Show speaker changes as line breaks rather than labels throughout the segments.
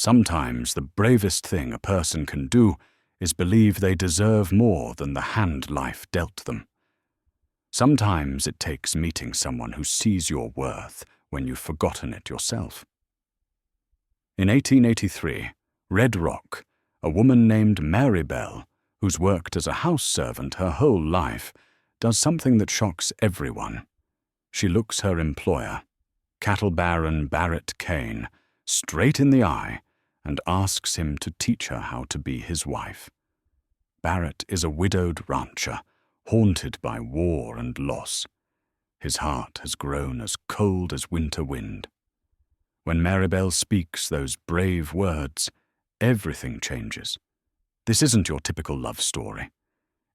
Sometimes the bravest thing a person can do is believe they deserve more than the hand life dealt them. Sometimes it takes meeting someone who sees your worth when you've forgotten it yourself. In 1883, Red Rock, a woman named Marybelle, who's worked as a house servant her whole life, does something that shocks everyone. She looks her employer, cattle baron Barrett Cain, straight in the eye and asks him to teach her how to be his wife. Barrett is a widowed rancher, haunted by war and loss. His heart has grown as cold as winter wind. When Marybelle speaks those brave words, everything changes. This isn't your typical love story.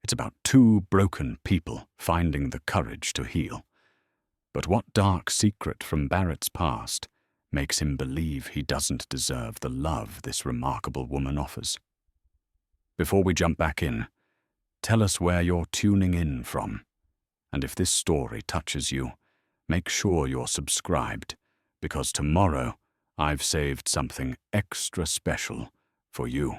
It's about two broken people finding the courage to heal. But what dark secret from Barrett's past makes him believe he doesn't deserve the love this remarkable woman offers? Before we jump back in, tell us where you're tuning in from. And if this story touches you, make sure you're subscribed, because tomorrow I've saved something extra special for you.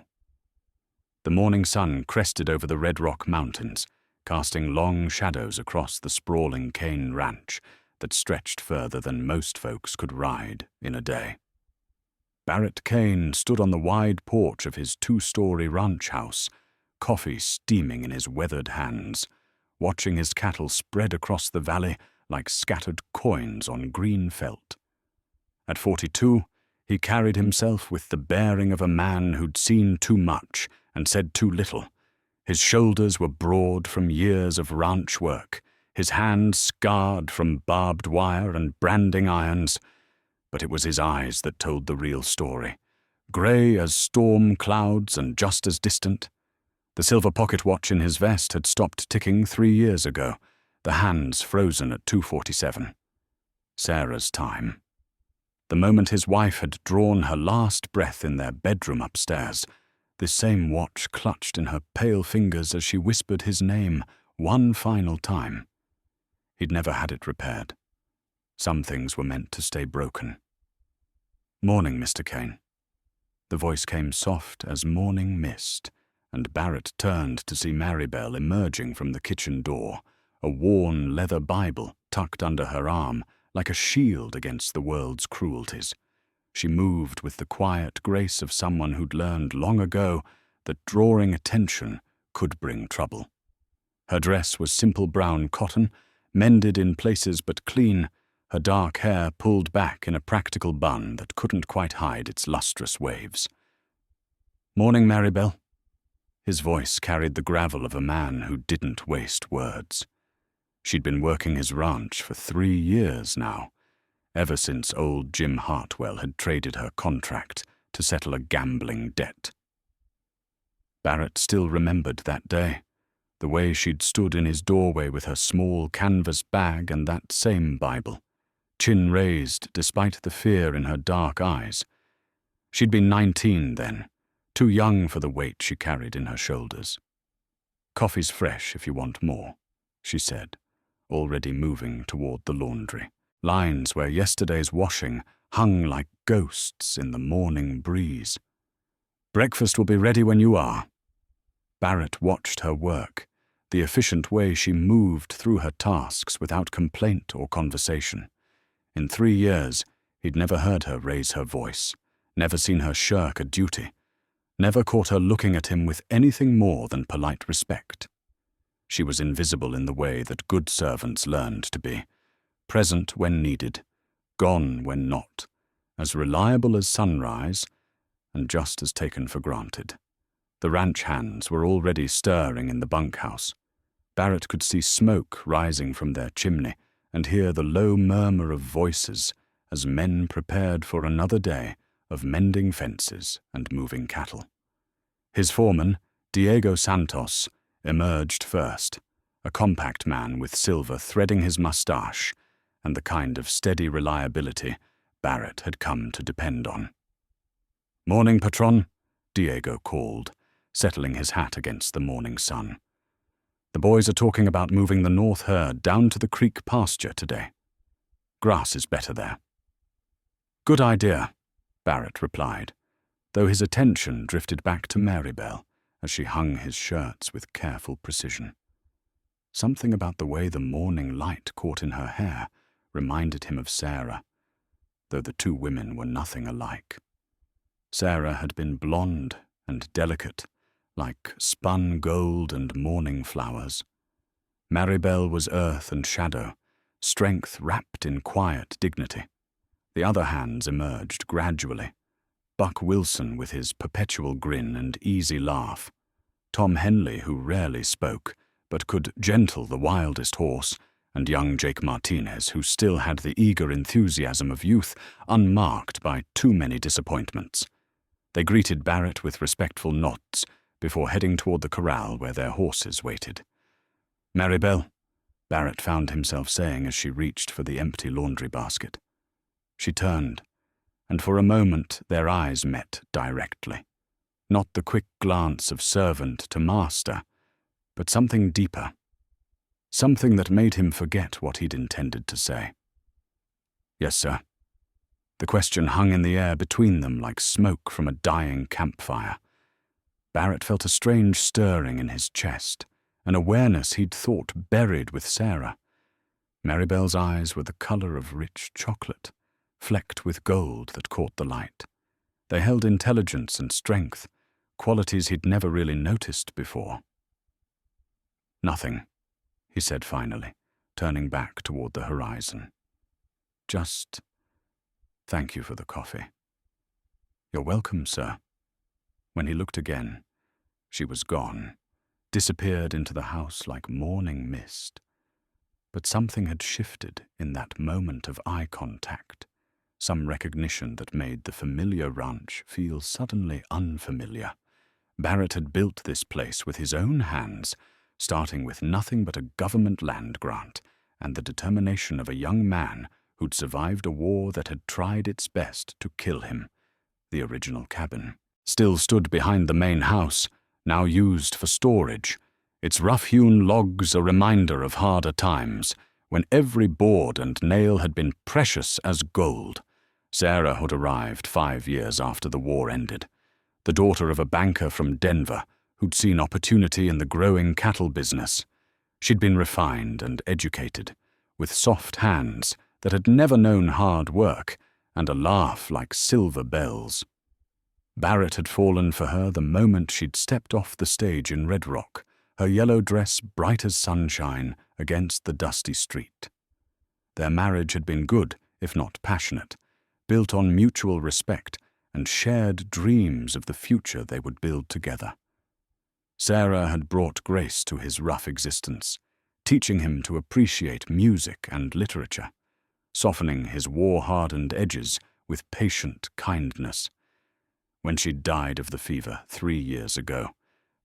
The morning sun crested over the Red Rock Mountains, casting long shadows across the sprawling Cain Ranch that stretched further than most folks could ride in a day. Barrett Cain stood on the wide porch of his 2-story ranch house, coffee steaming in his weathered hands, watching his cattle spread across the valley like scattered coins on green felt. At 42, he carried himself with the bearing of a man who'd seen too much and said too little. His shoulders were broad from years of ranch work, his hands scarred from barbed wire and branding irons, but it was his eyes that told the real story, grey as storm clouds and just as distant. The silver pocket watch in his vest had stopped ticking 3 years ago, the hands frozen at 2:47. Sarah's time. The moment his wife had drawn her last breath in their bedroom upstairs, this same watch clutched in her pale fingers as she whispered his name one final time. He'd never had it repaired. Some things were meant to stay broken. "Morning, Mr. Cain." The voice came soft as morning mist, and Barrett turned to see Marybelle emerging from the kitchen door, a worn leather Bible tucked under her arm like a shield against the world's cruelties. She moved with the quiet grace of someone who'd learned long ago that drawing attention could bring trouble. Her dress was simple brown cotton, mended in places but clean, her dark hair pulled back in a practical bun that couldn't quite hide its lustrous waves. "Morning, Marybelle." His voice carried the gravel of a man who didn't waste words. She'd been working his ranch for 3 years now, ever since old Jim Hartwell had traded her contract to settle a gambling debt. Barrett still remembered that day, the way she'd stood in his doorway with her small canvas bag and that same Bible, chin raised despite the fear in her dark eyes. She'd been 19 then, too young for the weight she carried in her shoulders. "Coffee's fresh if you want more," she said, already moving toward the laundry, lines where yesterday's washing hung like ghosts in the morning breeze. "Breakfast will be ready when you are." Barrett watched her work, the efficient way she moved through her tasks without complaint or conversation. In 3 years, he'd never heard her raise her voice, never seen her shirk a duty, never caught her looking at him with anything more than polite respect. She was invisible in the way that good servants learned to be, present when needed, gone when not, as reliable as sunrise, and just as taken for granted. The ranch hands were already stirring in the bunkhouse. Barrett could see smoke rising from their chimney and hear the low murmur of voices as men prepared for another day of mending fences and moving cattle. His foreman, Diego Santos, emerged first, a compact man with silver threading his mustache and the kind of steady reliability Barrett had come to depend on. "Morning, Patron," Diego called, settling his hat against the morning sun. "The boys are talking about moving the north herd down to the creek pasture today. Grass is better there." "Good idea," Barrett replied. though his attention drifted back to Marybelle as she hung his shirts with careful precision. Something about the way the morning light caught in her hair reminded him of Sarah, though the two women were nothing alike. Sarah had been blonde and delicate, like spun gold and morning flowers. Marybelle was earth and shadow, strength wrapped in quiet dignity. The other hands emerged gradually. Buck Wilson with his perpetual grin and easy laugh. Tom Henley, who rarely spoke, but could gentle the wildest horse, and young Jake Martinez, who still had the eager enthusiasm of youth, unmarked by too many disappointments. They greeted Barrett with respectful nods before heading toward the corral where their horses waited. "Marybelle," Barrett found himself saying as she reached for the empty laundry basket. She turned, and for a moment their eyes met directly. Not the quick glance of servant to master, but something deeper. Something that made him forget what he'd intended to say. "Yes, sir." The question hung in the air between them like smoke from a dying campfire. Barrett felt a strange stirring in his chest, an awareness he'd thought buried with Sarah. Marybelle's eyes were the color of rich chocolate, flecked with gold that caught the light. They held intelligence and strength, qualities he'd never really noticed before. "Nothing," he said finally, turning back toward the horizon. "Just thank you for the coffee." "You're welcome, sir." When he looked again, she was gone, disappeared into the house like morning mist. But something had shifted in that moment of eye contact, some recognition that made the familiar ranch feel suddenly unfamiliar. Barrett had built this place with his own hands, starting with nothing but a government land grant and the determination of a young man who'd survived a war that had tried its best to kill him. The original cabin still stood behind the main house, now used for storage, its rough-hewn logs a reminder of harder times, when every board and nail had been precious as gold. Sarah had arrived 5 years after the war ended, the daughter of a banker from Denver who'd seen opportunity in the growing cattle business. She'd been refined and educated, with soft hands that had never known hard work and a laugh like silver bells. Barrett had fallen for her the moment she'd stepped off the stage in Red Rock, her yellow dress bright as sunshine against the dusty street. Their marriage had been good, if not passionate, built on mutual respect and shared dreams of the future they would build together. Sarah had brought grace to his rough existence, teaching him to appreciate music and literature, softening his war-hardened edges with patient kindness. When she'd died of the fever 3 years ago,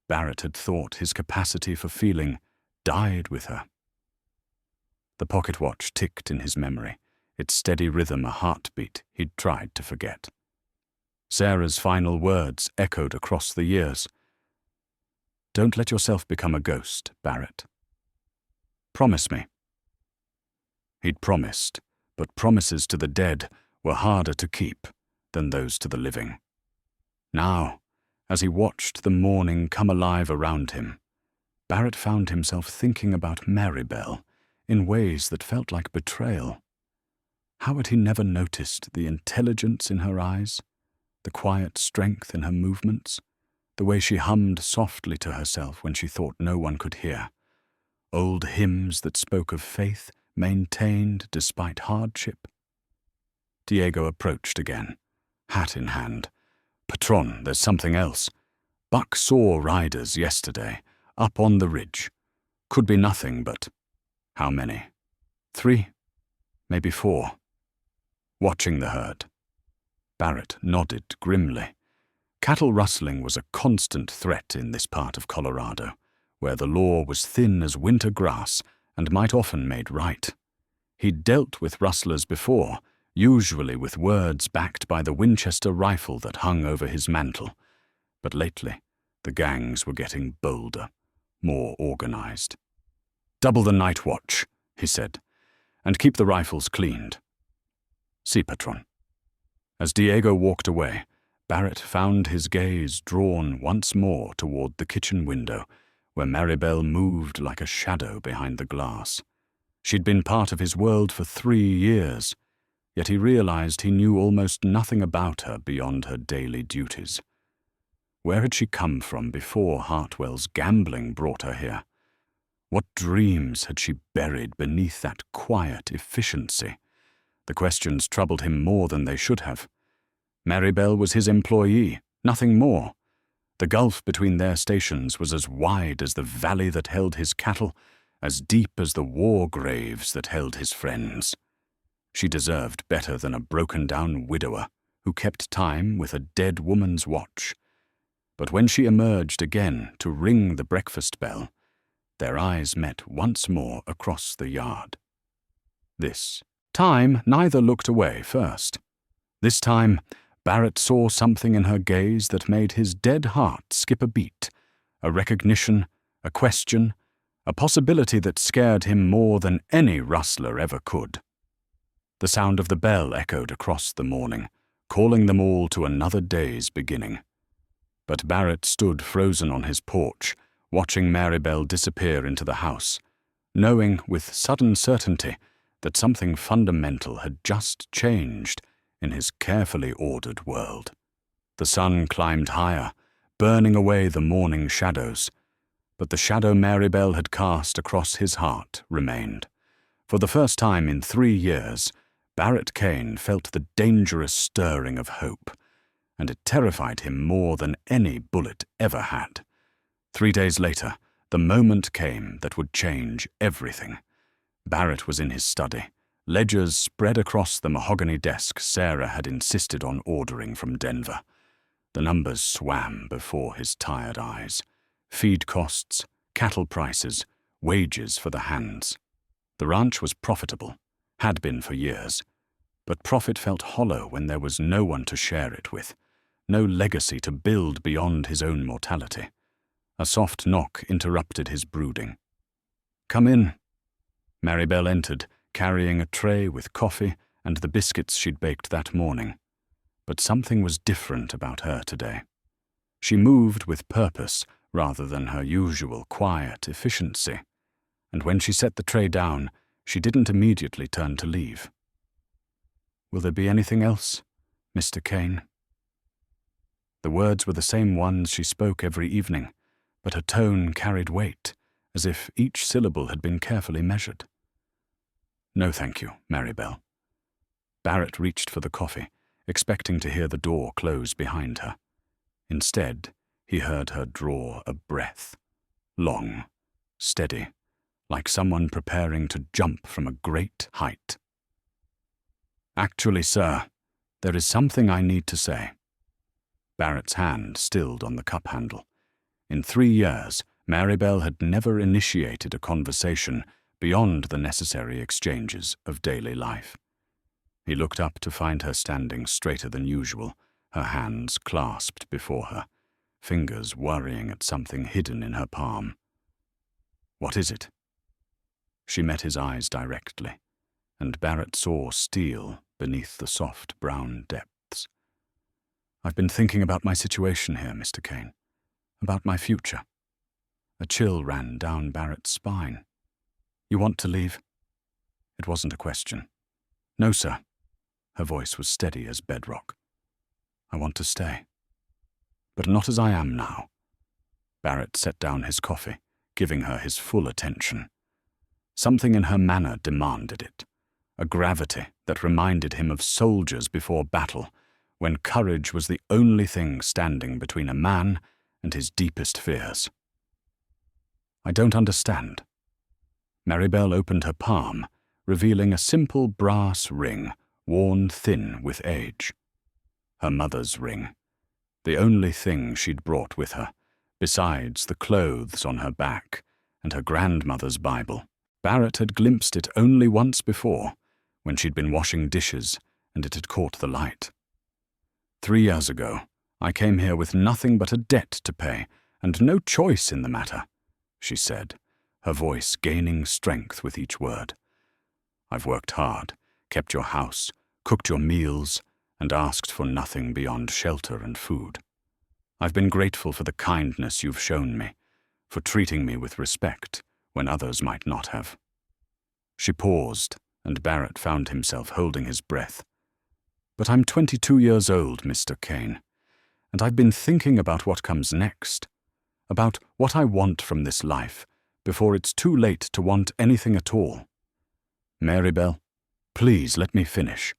Barrett had thought his capacity for feeling died with her. The pocket watch ticked in his memory, its steady rhythm a heartbeat he'd tried to forget. Sarah's final words echoed across the years. "Don't let yourself become a ghost, Barrett. Promise me." He'd promised, but promises to the dead were harder to keep than those to the living. Now, as he watched the morning come alive around him, Barrett found himself thinking about Marybelle in ways that felt like betrayal. How had he never noticed the intelligence in her eyes, the quiet strength in her movements, the way she hummed softly to herself when she thought no one could hear, old hymns that spoke of faith maintained despite hardship? Diego approached again, hat in hand. "Patron, there's something else. Buck saw riders yesterday, up on the ridge. Could be nothing but—" "How many?" "3, maybe 4. Watching the herd." Barrett nodded grimly. Cattle rustling was a constant threat in this part of Colorado, where the law was thin as winter grass and might often made right. He'd dealt with rustlers before, usually with words backed by the Winchester rifle that hung over his mantle. But lately, the gangs were getting bolder, more organized. "Double the night watch," he said, "and keep the rifles cleaned." "Si, Patron." As Diego walked away, Barrett found his gaze drawn once more toward the kitchen window, where Marybelle moved like a shadow behind the glass. She'd been part of his world for 3 years, yet he realized he knew almost nothing about her beyond her daily duties. Where had she come from before Hartwell's gambling brought her here? What dreams had she buried beneath that quiet efficiency? The questions troubled him more than they should have. Marybelle was his employee, nothing more. The gulf between their stations was as wide as the valley that held his cattle, as deep as the war graves that held his friends. She deserved better than a broken-down widower who kept time with a dead woman's watch. But when she emerged again to ring the breakfast bell, their eyes met once more across the yard. This time neither looked away first. This time Barrett saw something in her gaze that made his dead heart skip a beat, a recognition, a question, a possibility that scared him more than any rustler ever could. The sound of the bell echoed across the morning, calling them all to another day's beginning. But Barrett stood frozen on his porch, watching Marybelle disappear into the house, knowing with sudden certainty that something fundamental had just changed in his carefully ordered world. The sun climbed higher, burning away the morning shadows, but the shadow Marybelle had cast across his heart remained. For the first time in 3 years, Barrett Cain felt the dangerous stirring of hope, and it terrified him more than any bullet ever had. 3 days later, the moment came that would change everything. Barrett was in his study, ledgers spread across the mahogany desk Sarah had insisted on ordering from Denver. The numbers swam before his tired eyes. Feed costs, cattle prices, wages for the hands. The ranch was profitable, had been for years, but profit felt hollow when there was no one to share it with, no legacy to build beyond his own mortality. A soft knock interrupted his brooding. "Come in." Marybelle entered, carrying a tray with coffee and the biscuits she'd baked that morning. But something was different about her today. She moved with purpose rather than her usual quiet efficiency, and when she set the tray down, she didn't immediately turn to leave. "Will there be anything else, Mr. Cain?" The words were the same ones she spoke every evening, but her tone carried weight, as if each syllable had been carefully measured. "No, thank you, Marybelle." Barrett reached for the coffee, expecting to hear the door close behind her. Instead, he heard her draw a breath, long, steady, like someone preparing to jump from a great height. "Actually, sir, there is something I need to say." Barrett's hand stilled on the cup handle. In 3 years, Marybelle had never initiated a conversation beyond the necessary exchanges of daily life. He looked up to find her standing straighter than usual, her hands clasped before her, fingers worrying at something hidden in her palm. "What is it?" She met his eyes directly, and Barrett saw steel beneath the soft brown depths. "I've been thinking about my situation here, Mr. Cain, about my future." A chill ran down Barrett's spine. "You want to leave?" It wasn't a question. "No, sir." Her voice was steady as bedrock. "I want to stay. But not as I am now." Barrett set down his coffee, giving her his full attention. Something in her manner demanded it, a gravity that reminded him of soldiers before battle, when courage was the only thing standing between a man and his deepest fears. "I don't understand." Marybelle opened her palm, revealing a simple brass ring, worn thin with age. Her mother's ring, the only thing she'd brought with her, besides the clothes on her back and her grandmother's Bible. Barrett had glimpsed it only once before, when she'd been washing dishes and it had caught the light. 3 years ago, I came here with nothing but a debt to pay and no choice in the matter," she said, her voice gaining strength with each word. "I've worked hard, kept your house, cooked your meals, and asked for nothing beyond shelter and food. I've been grateful for the kindness you've shown me, for treating me with respect when others might not have." She paused, and Barrett found himself holding his breath. "But I'm 22 years old, Mr. Cain, and I've been thinking about what comes next, about what I want from this life, before it's too late to want anything at all. Marybelle, please let me finish."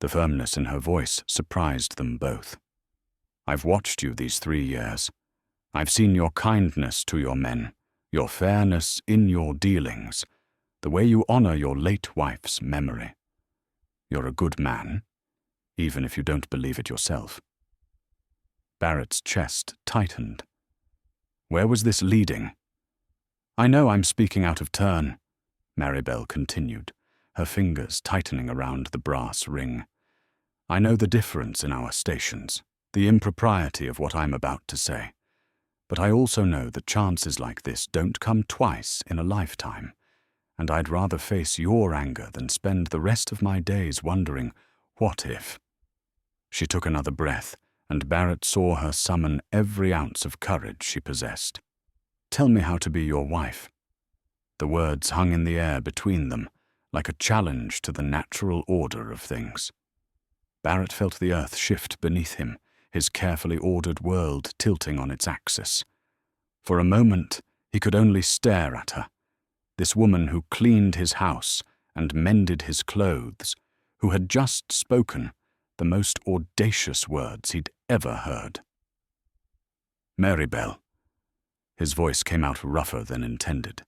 The firmness in her voice surprised them both. "I've watched you these 3 years. I've seen your kindness to your men, your fairness in your dealings, the way you honor your late wife's memory. You're a good man, even if you don't believe it yourself." Barrett's chest tightened. Where was this leading? "I know I'm speaking out of turn," Marybelle continued, her fingers tightening around the brass ring. "I know the difference in our stations, the impropriety of what I'm about to say. But I also know that chances like this don't come twice in a lifetime, and I'd rather face your anger than spend the rest of my days wondering, what if?" She took another breath, and Barrett saw her summon every ounce of courage she possessed. "Tell me how to be your wife." The words hung in the air between them, like a challenge to the natural order of things. Barrett felt the earth shift beneath him, his carefully ordered world tilting on its axis. For a moment, he could only stare at her, this woman who cleaned his house and mended his clothes, who had just spoken the most audacious words he'd ever heard. "Marybelle." His voice came out rougher than intended.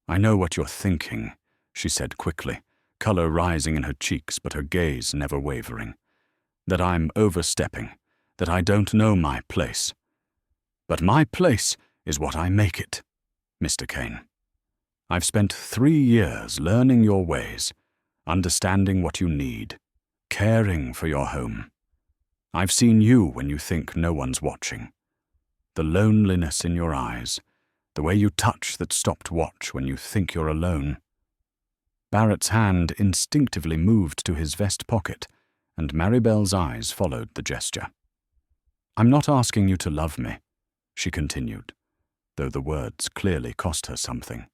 "I know what you're thinking," she said quickly, color rising in her cheeks but her gaze never wavering. "That I'm overstepping, that I don't know my place. But my place is what I make it, Mr. Cain. I've spent 3 years learning your ways, understanding what you need, caring for your home. I've seen you when you think no one's watching. The loneliness in your eyes, the way you touch that stopped watch when you think you're alone." Barrett's hand instinctively moved to his vest pocket, and Marybelle's eyes followed the gesture. "I'm not asking you to love me," she continued, though the words clearly cost her something.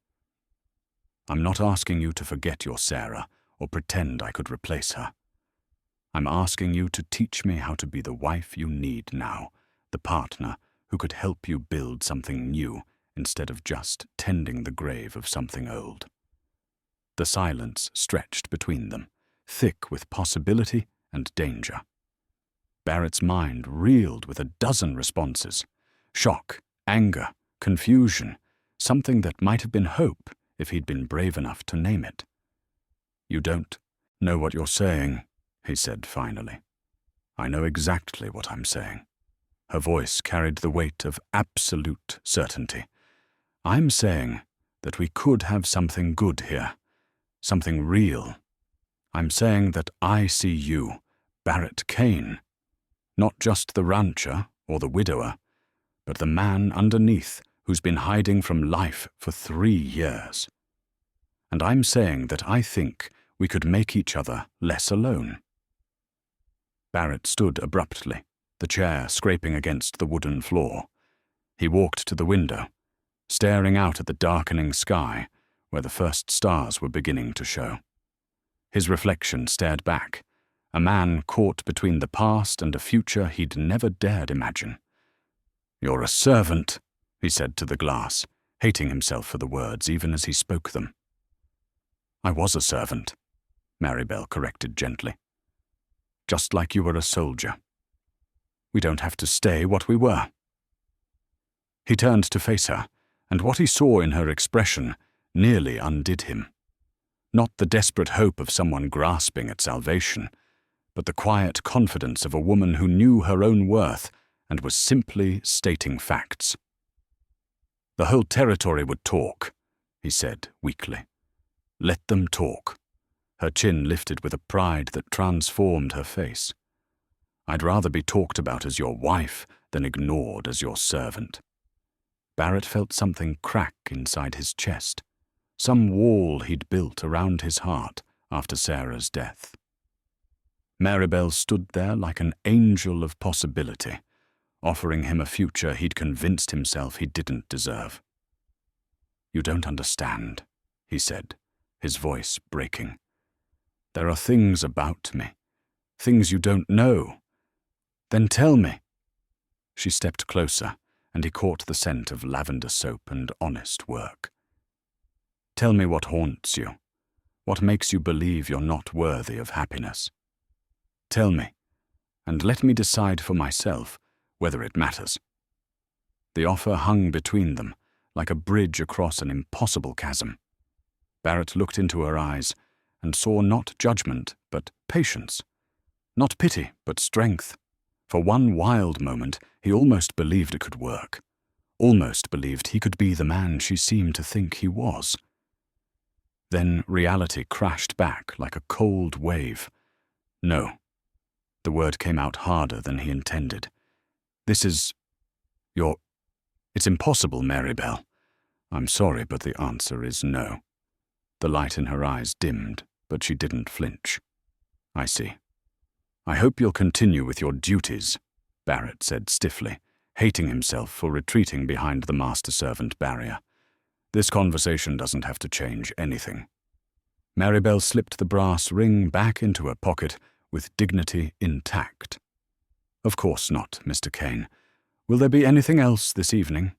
"I'm not asking you to forget your Sarah or pretend I could replace her. I'm asking you to teach me how to be the wife you need now, the partner who could help you build something new instead of just tending the grave of something old." The silence stretched between them, thick with possibility and danger. Barrett's mind reeled with a dozen responses: shock, anger, confusion, something that might have been hope if he'd been brave enough to name it. "You don't know what you're saying," he said finally. "I know exactly what I'm saying." Her voice carried the weight of absolute certainty. "I'm saying that we could have something good here, something real. I'm saying that I see you, Barrett Cain, not just the rancher or the widower, but the man underneath who's been hiding from life for 3 years. And I'm saying that I think we could make each other less alone." Barrett stood abruptly, the chair scraping against the wooden floor. He walked to the window, staring out at the darkening sky where the first stars were beginning to show. His reflection stared back, a man caught between the past and a future he'd never dared imagine. "You're a servant," he said to the glass, hating himself for the words even as he spoke them. "I was a servant," Marybelle corrected gently. "Just like you were a soldier. We don't have to stay what we were." He turned to face her, and what he saw in her expression nearly undid him. Not the desperate hope of someone grasping at salvation, but the quiet confidence of a woman who knew her own worth and was simply stating facts. "The whole territory would talk," he said weakly. "Let them talk." Her chin lifted with a pride that transformed her face. "I'd rather be talked about as your wife than ignored as your servant." Barrett felt something crack inside his chest, some wall he'd built around his heart after Sarah's death. Marybelle stood there like an angel of possibility, offering him a future he'd convinced himself he didn't deserve. "You don't understand," he said, his voice breaking. "There are things about me, things you don't know. Then tell me." She stepped closer, and he caught the scent of lavender soap and honest work. "Tell me what haunts you, what makes you believe you're not worthy of happiness. Tell me, and let me decide for myself whether it matters." The offer hung between them, like a bridge across an impossible chasm. Barrett looked into her eyes and saw not judgment, but patience. Not pity, but strength. For one wild moment, he almost believed it could work. Almost believed he could be the man she seemed to think he was. Then reality crashed back like a cold wave. "No." The word came out harder than he intended. It's impossible, Marybelle. I'm sorry, but the answer is no." The light in her eyes dimmed, but she didn't flinch. "I see. I hope you'll continue with your duties," Barrett said stiffly, hating himself for retreating behind the master-servant barrier. "This conversation doesn't have to change anything." Marybelle slipped the brass ring back into her pocket with dignity intact. "Of course not, Mr. Cain. Will there be anything else this evening?"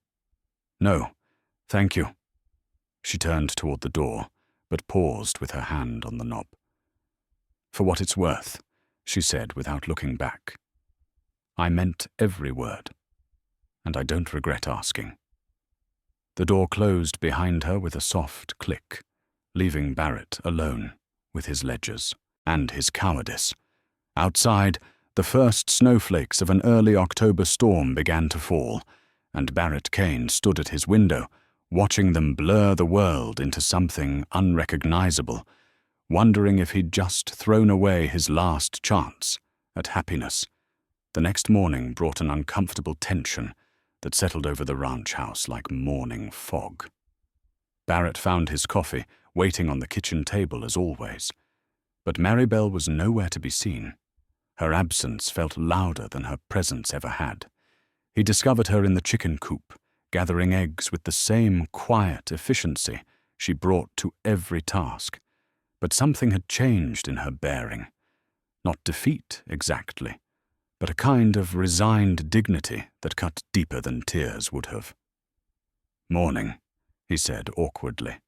"No, thank you." She turned toward the door, but paused with her hand on the knob. "For what it's worth," she said without looking back, "I meant every word, and I don't regret asking." The door closed behind her with a soft click, leaving Barrett alone with his ledgers and his cowardice. Outside, the first snowflakes of an early October storm began to fall, and Barrett Cain stood at his window, watching them blur the world into something unrecognizable, wondering if he'd just thrown away his last chance at happiness. The next morning brought an uncomfortable tension that settled over the ranch house like morning fog. Barrett found his coffee waiting on the kitchen table as always, but Marybelle was nowhere to be seen. Her absence felt louder than her presence ever had. He discovered her in the chicken coop, gathering eggs with the same quiet efficiency she brought to every task. But something had changed in her bearing. Not defeat, exactly, but a kind of resigned dignity that cut deeper than tears would have. "Morning," he said awkwardly.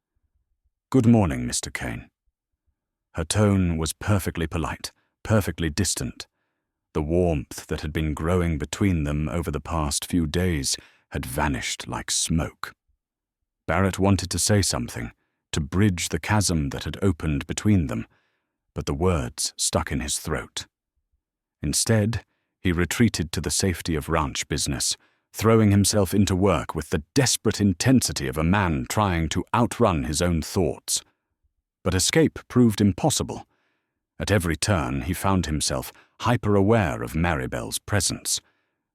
"Good morning, Mr. Cain." Her tone was perfectly polite, perfectly distant. The warmth that had been growing between them over the past few days had vanished like smoke. Barrett wanted to say something, to bridge the chasm that had opened between them, but the words stuck in his throat. Instead, he retreated to the safety of ranch business, throwing himself into work with the desperate intensity of a man trying to outrun his own thoughts. But escape proved impossible. At every turn, he found himself hyper-aware of Marybelle's presence,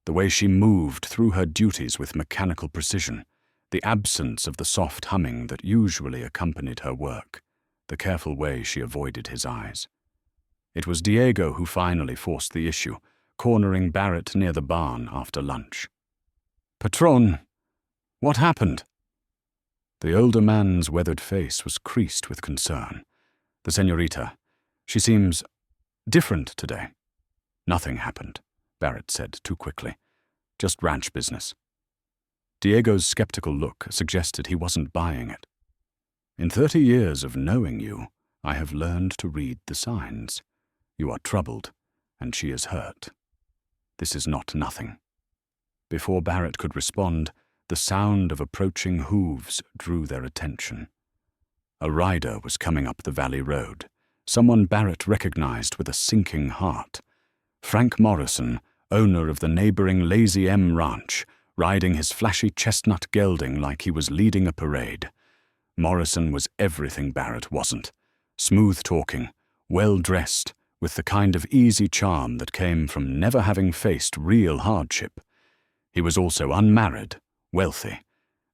the way she moved through her duties with mechanical precision, the absence of the soft humming that usually accompanied her work, the careful way she avoided his eyes. It was Diego who finally forced the issue, cornering Barrett near the barn after lunch. "Patron, what happened?" The older man's weathered face was creased with concern. "The señorita, she seems different today." "Nothing happened," Barrett said too quickly. "Just ranch business." Diego's skeptical look suggested he wasn't buying it. "In 30 years of knowing you, I have learned to read the signs. You are troubled, and she is hurt. This is not nothing." Before Barrett could respond, the sound of approaching hooves drew their attention. A rider was coming up the valley road, someone Barrett recognized with a sinking heart. Frank Morrison, owner of the neighboring Lazy M Ranch, riding his flashy chestnut gelding like he was leading a parade. Morrison was everything Barrett wasn't. Smooth-talking, well-dressed, with the kind of easy charm that came from never having faced real hardship. He was also unmarried, wealthy,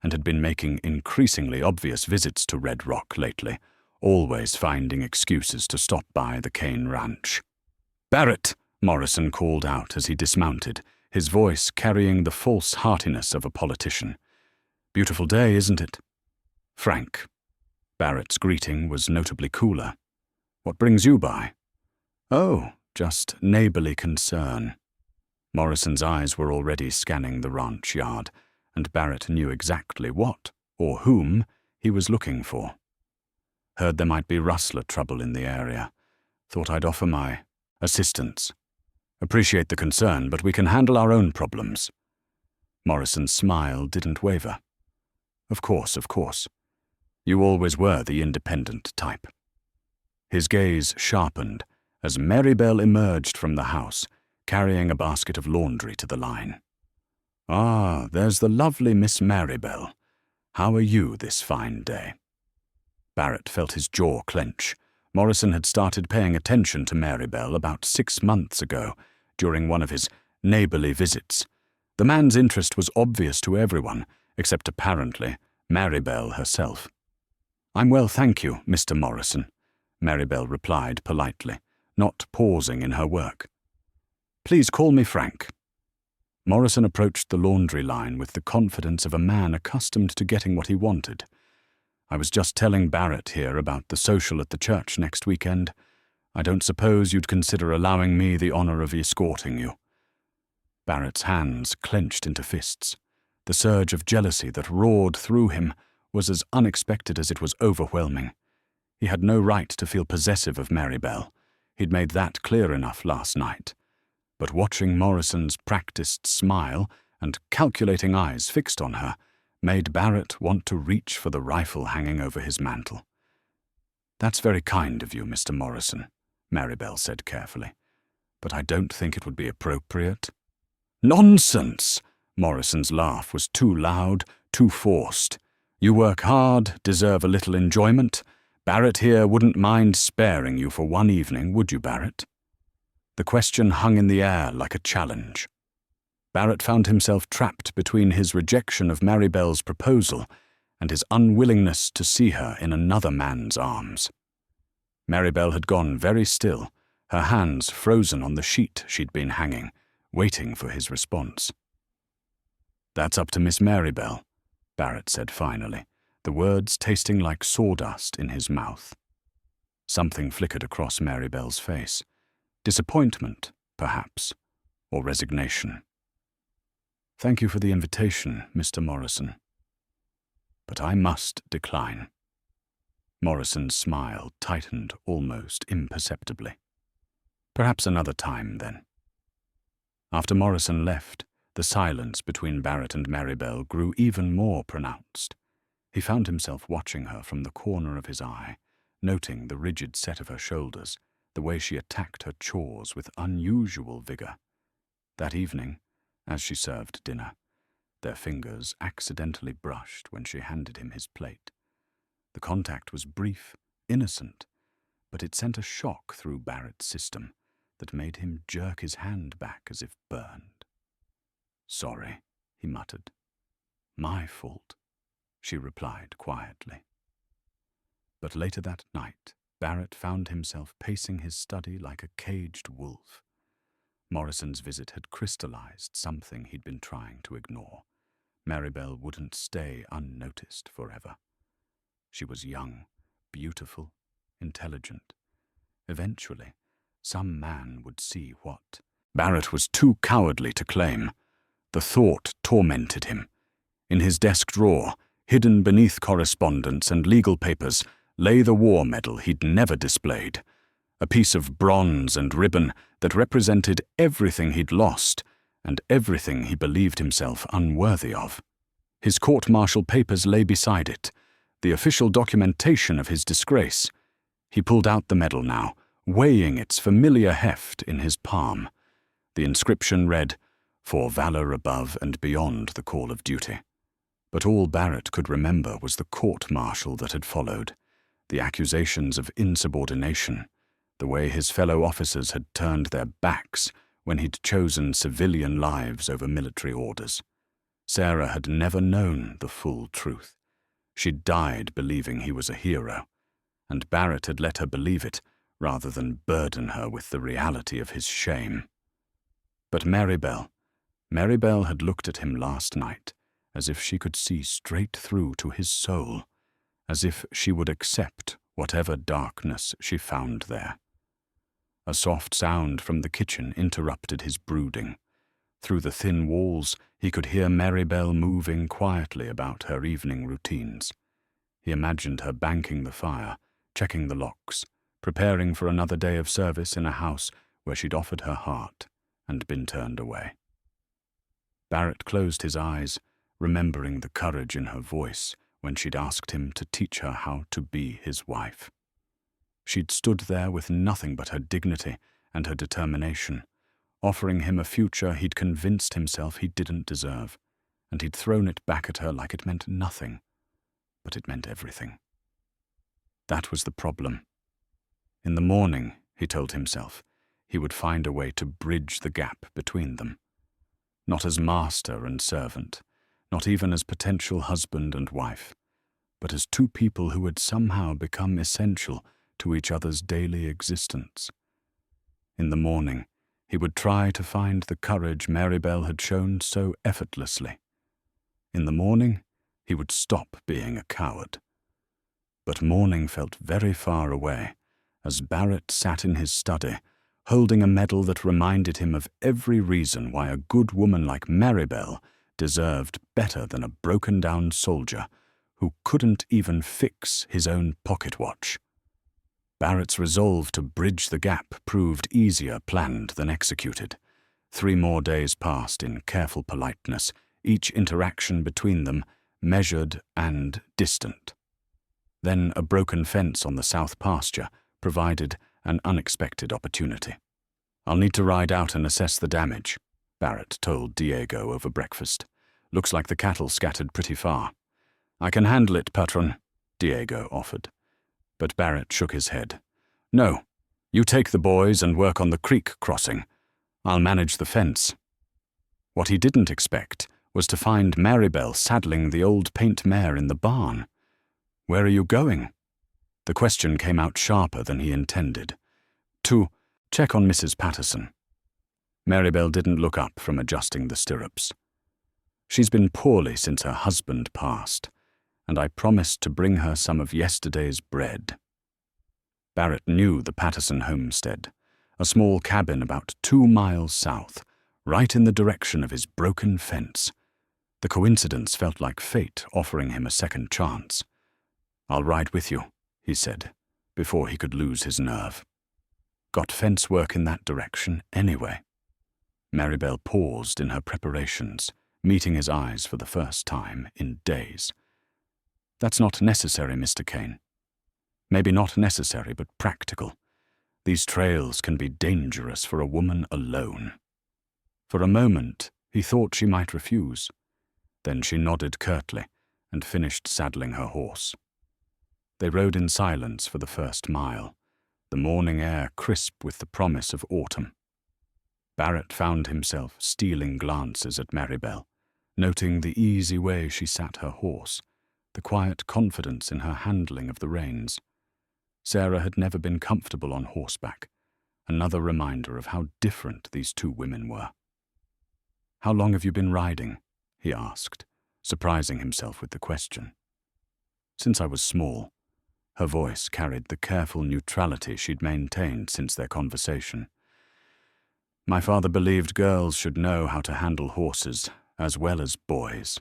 and had been making increasingly obvious visits to Red Rock lately, always finding excuses to stop by the Cain Ranch. "Barrett!" Morrison called out as he dismounted, his voice carrying the false heartiness of a politician. "Beautiful day, isn't it?" "Frank." Barrett's greeting was notably cooler. "What brings you by?" "Oh, just neighborly concern." Morrison's eyes were already scanning the ranch yard, and Barrett knew exactly what, or whom, he was looking for. "Heard there might be rustler trouble in the area. Thought I'd offer my assistance. Appreciate the concern, but we can handle our own problems." Morrison's smile didn't waver. Of course. You always were the independent type." His gaze sharpened as Marybelle emerged from the house, carrying a basket of laundry to the line. "Ah, there's the lovely Miss Marybelle. How are you this fine day?" Barrett felt his jaw clench. Morrison had started paying attention to Marybelle about 6 months ago, during one of his neighborly visits. The man's interest was obvious to everyone, except apparently Marybelle herself. "I'm well, thank you, Mr. Morrison," Marybelle replied politely, not pausing in her work. "Please call me Frank." Morrison approached the laundry line with the confidence of a man accustomed to getting what he wanted. "I was just telling Barrett here about the social at the church next weekend. I don't suppose you'd consider allowing me the honor of escorting you." Barrett's hands clenched into fists. The surge of jealousy that roared through him was as unexpected as it was overwhelming. He had no right to feel possessive of Marybelle. He'd made that clear enough last night. But watching Morrison's practiced smile and calculating eyes fixed on her made Barrett want to reach for the rifle hanging over his mantle. "That's very kind of you, Mr. Morrison," Marybelle said carefully, "but I don't think it would be appropriate." "Nonsense!" Morrison's laugh was too loud, too forced. "You work hard, deserve a little enjoyment. Barrett here wouldn't mind sparing you for one evening, would you, Barrett?" The question hung in the air like a challenge. Barrett found himself trapped between his rejection of Marybelle's proposal and his unwillingness to see her in another man's arms. Marybelle had gone very still, her hands frozen on the sheet she'd been hanging, waiting for his response. "That's up to Miss Marybelle," Barrett said finally, the words tasting like sawdust in his mouth. Something flickered across Marybelle's face. Disappointment, perhaps, or resignation. "Thank you for the invitation, Mr. Morrison. But I must decline." Morrison's smile tightened almost imperceptibly. "Perhaps another time, then." After Morrison left, the silence between Barrett and Marybelle grew even more pronounced. He found himself watching her from the corner of his eye, noting the rigid set of her shoulders, the way she attacked her chores with unusual vigor. That evening, as she served dinner, their fingers accidentally brushed when she handed him his plate. The contact was brief, innocent, but it sent a shock through Barrett's system that made him jerk his hand back as if burned. "Sorry," he muttered. "My fault," she replied quietly. But later that night, Barrett found himself pacing his study like a caged wolf. Morrison's visit had crystallized something he'd been trying to ignore. Marybelle wouldn't stay unnoticed forever. She was young, beautiful, intelligent. Eventually, some man would see what Barrett was too cowardly to claim. The thought tormented him. In his desk drawer, hidden beneath correspondence and legal papers, lay the war medal he'd never displayed, a piece of bronze and ribbon that represented everything he'd lost and everything he believed himself unworthy of. His court-martial papers lay beside it, the official documentation of his disgrace. He pulled out the medal now, weighing its familiar heft in his palm. The inscription read, "For valor above and beyond the call of duty." But all Barrett could remember was the court-martial that had followed, the accusations of insubordination, the way his fellow officers had turned their backs when he'd chosen civilian lives over military orders. Sarah had never known the full truth. She'd died believing he was a hero, and Barrett had let her believe it, rather than burden her with the reality of his shame. But Marybelle had looked at him last night as if she could see straight through to his soul, as if she would accept whatever darkness she found there. A soft sound from the kitchen interrupted his brooding. Through the thin walls, he could hear Marybelle moving quietly about her evening routines. He imagined her banking the fire, checking the locks, preparing for another day of service in a house where she'd offered her heart and been turned away. Barrett closed his eyes, remembering the courage in her voice when she'd asked him to teach her how to be his wife. She'd stood there with nothing but her dignity and her determination, offering him a future he'd convinced himself he didn't deserve, and he'd thrown it back at her like it meant nothing, but it meant everything. That was the problem. In the morning, he told himself, he would find a way to bridge the gap between them. Not as master and servant, not even as potential husband and wife, but as two people who had somehow become essential to each other's daily existence. In the morning, he would try to find the courage Marybelle had shown so effortlessly. In the morning, he would stop being a coward. But morning felt very far away as Barrett sat in his study, holding a medal that reminded him of every reason why a good woman like Marybelle deserved better than a broken-down soldier who couldn't even fix his own pocket watch. Barrett's resolve to bridge the gap proved easier planned than executed. 3 more days passed in careful politeness, each interaction between them measured and distant. Then a broken fence on the south pasture provided an unexpected opportunity. "I'll need to ride out and assess the damage," Barrett told Diego over breakfast. "Looks like the cattle scattered pretty far." "I can handle it, patron," Diego offered. But Barrett shook his head. "No, you take the boys and work on the creek crossing. I'll manage the fence." What he didn't expect was to find Marybelle saddling the old paint mare in the barn. "Where are you going?" The question came out sharper than he intended. "To check on Mrs. Patterson." Marybelle didn't look up from adjusting the stirrups. "She's been poorly since her husband passed, and I promised to bring her some of yesterday's bread." Barrett knew the Patterson homestead, a small cabin about 2 miles south, right in the direction of his broken fence. The coincidence felt like fate offering him a second chance. "I'll ride with you," he said, before he could lose his nerve. Got fence work in that direction anyway. Marybelle paused in her preparations, meeting his eyes for the first time in days. "That's not necessary, Mr. Cain. Maybe not necessary, but practical. These trails can be dangerous for a woman alone." For a moment, he thought she might refuse. Then she nodded curtly and finished saddling her horse. They rode in silence for the first mile, the morning air crisp with the promise of autumn. Barrett found himself stealing glances at Marybelle, noting the easy way she sat her horse, the quiet confidence in her handling of the reins. Sarah had never been comfortable on horseback, another reminder of how different these two women were. "How long have you been riding?" he asked, surprising himself with the question. "Since I was small." Her voice carried the careful neutrality she'd maintained since their conversation. "My father believed girls should know how to handle horses as well as boys."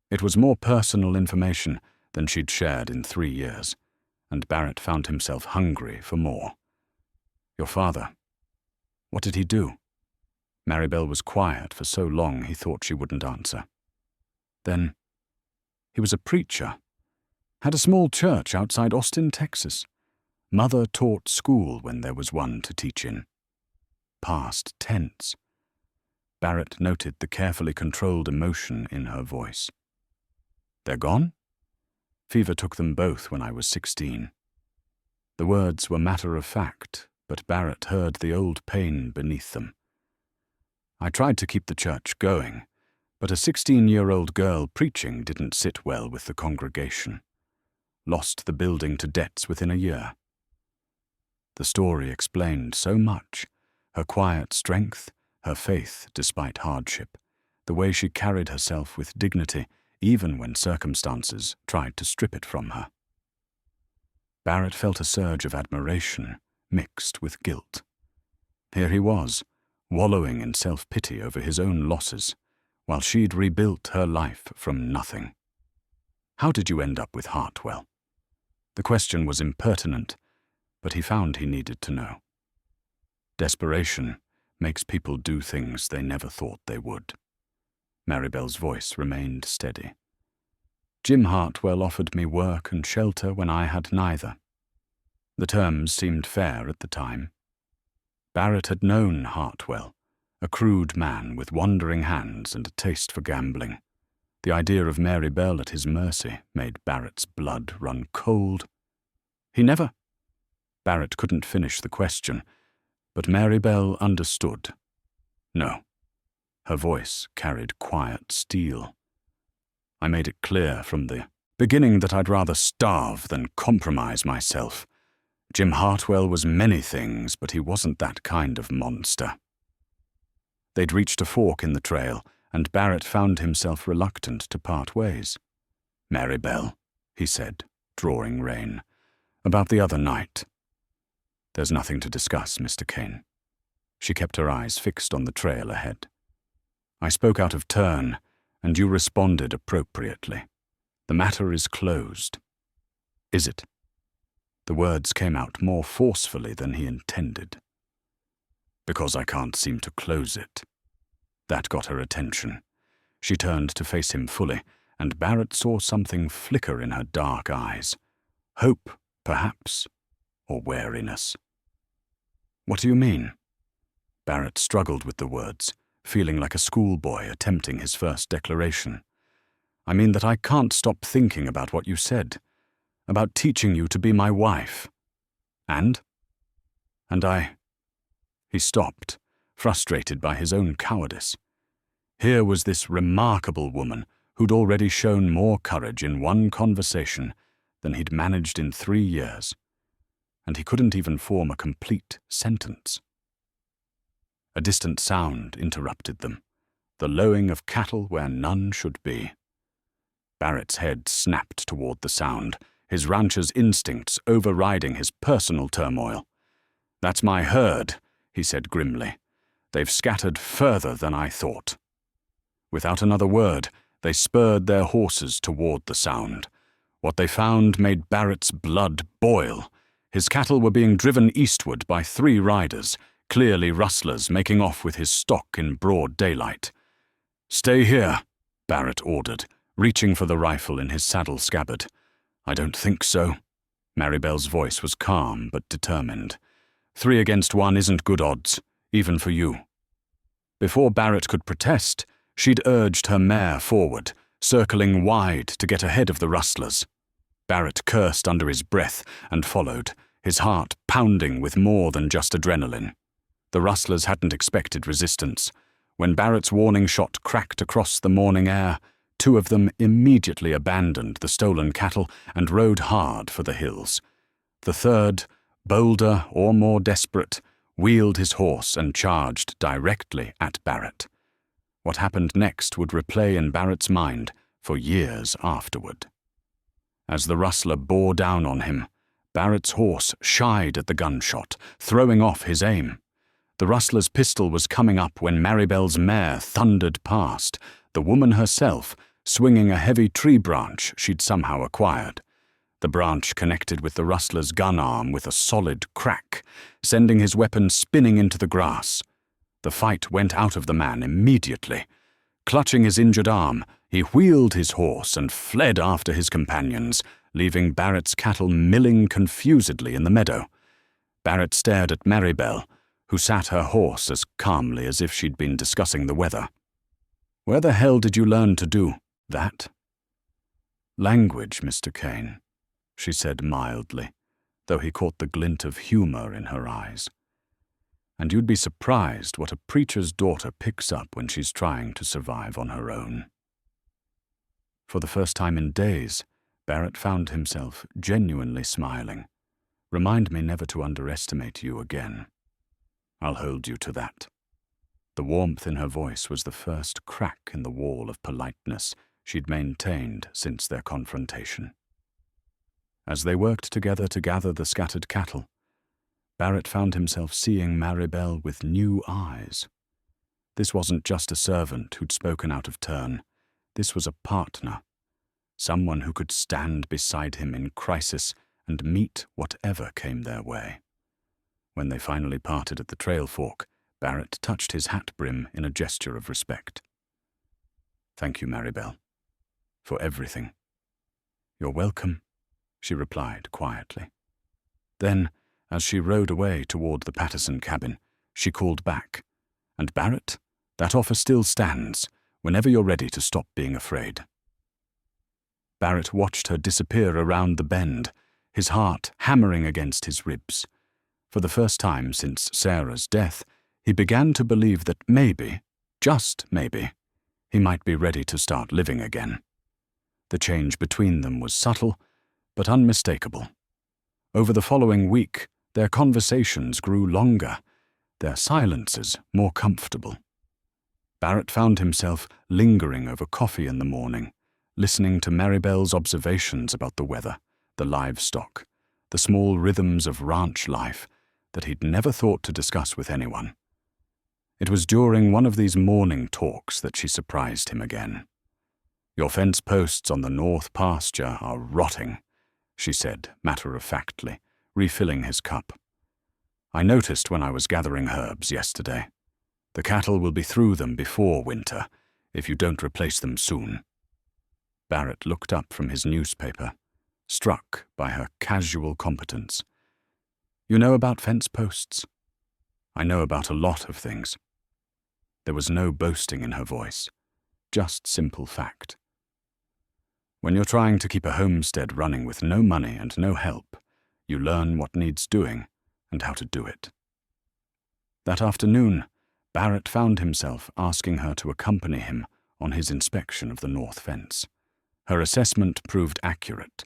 It was more personal information than she'd shared in 3 years, and Barrett found himself hungry for more. "Your father, what did he do?" Marybelle was quiet for so long he thought she wouldn't answer. "Then, he was a preacher. Had a small church outside Austin, Texas. Mother taught school when there was one to teach in." Past tense. Barrett noted the carefully controlled emotion in her voice. "They're gone? Fever took them both when I was 16. The words were matter of fact, but Barrett heard the old pain beneath them. "I tried to keep the church going, but a 16-year-old girl preaching didn't sit well with the congregation. Lost the building to debts within a year." The story explained so much: her quiet strength, her faith despite hardship, the way she carried herself with dignity even when circumstances tried to strip it from her. Barrett felt a surge of admiration mixed with guilt. Here he was, wallowing in self-pity over his own losses, while she'd rebuilt her life from nothing. How did you end up with Hartwell? The question was impertinent, but he found he needed to know. Desperation makes people do things they never thought they would. Marybelle's voice remained steady. Jim Hartwell offered me work and shelter when I had neither. The terms seemed fair at the time. Barrett had known Hartwell, a crude man with wandering hands and a taste for gambling. The idea of Marybelle at his mercy made Barrett's blood run cold. He never... Barrett couldn't finish the question, but Marybelle understood. No. Her voice carried quiet steel. I made it clear from the beginning that I'd rather starve than compromise myself. Jim Hartwell was many things, but he wasn't that kind of monster. They'd reached a fork in the trail, and Barrett found himself reluctant to part ways. "Marybelle," he said, drawing rein, "about the other night." "There's nothing to discuss, Mr. Cain." She kept her eyes fixed on the trail ahead. "I spoke out of turn, and you responded appropriately. The matter is closed." "Is it?" The words came out more forcefully than he intended. "Because I can't seem to close it." That got her attention. She turned to face him fully, and Barrett saw something flicker in her dark eyes. Hope, perhaps, or wariness. "What do you mean?" Barrett struggled with the words, feeling like a schoolboy attempting his first declaration. "I mean that I can't stop thinking about what you said, about teaching you to be my wife. And I..." He stopped, frustrated by his own cowardice. Here was this remarkable woman who'd already shown more courage in one conversation than he'd managed in 3 years, and he couldn't even form a complete sentence. A distant sound interrupted them, the lowing of cattle where none should be. Barrett's head snapped toward the sound, his rancher's instincts overriding his personal turmoil. "That's my herd," he said grimly. "They've scattered further than I thought." Without another word, they spurred their horses toward the sound. What they found made Barrett's blood boil. His cattle were being driven eastward by 3 riders, clearly rustlers making off with his stock in broad daylight. "Stay here," Barrett ordered, reaching for the rifle in his saddle scabbard. "I don't think so." Marybelle's voice was calm but determined. 3 against 1 isn't good odds, even for you." Before Barrett could protest, she'd urged her mare forward, circling wide to get ahead of the rustlers. Barrett cursed under his breath and followed, his heart pounding with more than just adrenaline. The rustlers hadn't expected resistance. When Barrett's warning shot cracked across the morning air, 2 of them immediately abandoned the stolen cattle and rode hard for the hills. The third, bolder or more desperate, wheeled his horse and charged directly at Barrett. What happened next would replay in Barrett's mind for years afterward. As the rustler bore down on him, Barrett's horse shied at the gunshot, throwing off his aim. The rustler's pistol was coming up when Marybelle's mare thundered past, the woman herself swinging a heavy tree branch she'd somehow acquired. The branch connected with the rustler's gun arm with a solid crack, sending his weapon spinning into the grass. The fight went out of the man immediately. Clutching his injured arm, he wheeled his horse and fled after his companions, leaving Barrett's cattle milling confusedly in the meadow. Barrett stared at Marybelle, who sat her horse as calmly as if she'd been discussing the weather. "Where the hell did you learn to do that?" "Language, Mr. Cain," she said mildly, though he caught the glint of humor in her eyes. "And you'd be surprised what a preacher's daughter picks up when she's trying to survive on her own." For the first time in days, Barrett found himself genuinely smiling. Remind me never to underestimate you again. I'll hold you to that." The warmth in her voice was the first crack in the wall of politeness she'd maintained since their confrontation. As they worked together to gather the scattered cattle, Barrett found himself seeing Marybelle with new eyes. This wasn't just a servant who'd spoken out of turn. This was a partner, someone who could stand beside him in crisis and meet whatever came their way. When they finally parted at the trail fork, Barrett touched his hat brim in a gesture of respect. "Thank you, Marybelle, for everything." "You're welcome," she replied quietly. Then, as she rode away toward the Patterson cabin, she called back, "And Barrett, that offer still stands, whenever you're ready to stop being afraid." Barrett watched her disappear around the bend, his heart hammering against his ribs. For the first time since Sarah's death, he began to believe that maybe, just maybe, he might be ready to start living again. The change between them was subtle, but unmistakable. Over the following week, their conversations grew longer, their silences more comfortable. Barrett found himself lingering over coffee in the morning, listening to Marybelle's observations about the weather, the livestock, the small rhythms of ranch life that he'd never thought to discuss with anyone. It was during one of these morning talks that she surprised him again. "Your fence posts on the north pasture are rotting," she said matter-of-factly, refilling his cup. "I noticed when I was gathering herbs yesterday. The cattle will be through them before winter, if you don't replace them soon." Barrett looked up from his newspaper, struck by her casual competence. "You know about fence posts?" "I know about a lot of things." There was no boasting in her voice, just simple fact. When you're trying to keep a homestead running with no money and no help, you learn what needs doing and how to do it. That afternoon, Barrett found himself asking her to accompany him on his inspection of the north fence. Her assessment proved accurate.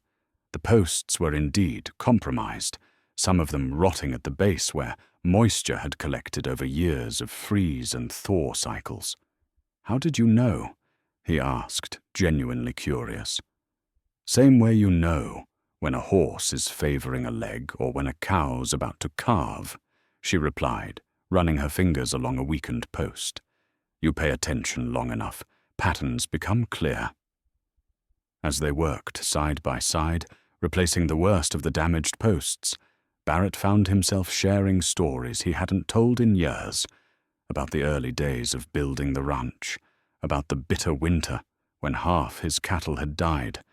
The posts were indeed compromised, some of them rotting at the base where moisture had collected over years of freeze and thaw cycles. "How did you know?" he asked, genuinely curious. "Same way you know when a horse is favoring a leg or when a cow's about to calve," she replied, running her fingers along a weakened post. "You pay attention long enough, patterns become clear." As they worked side by side, replacing the worst of the damaged posts, Barrett found himself sharing stories he hadn't told in years, about the early days of building the ranch, about the bitter winter when half his cattle had died,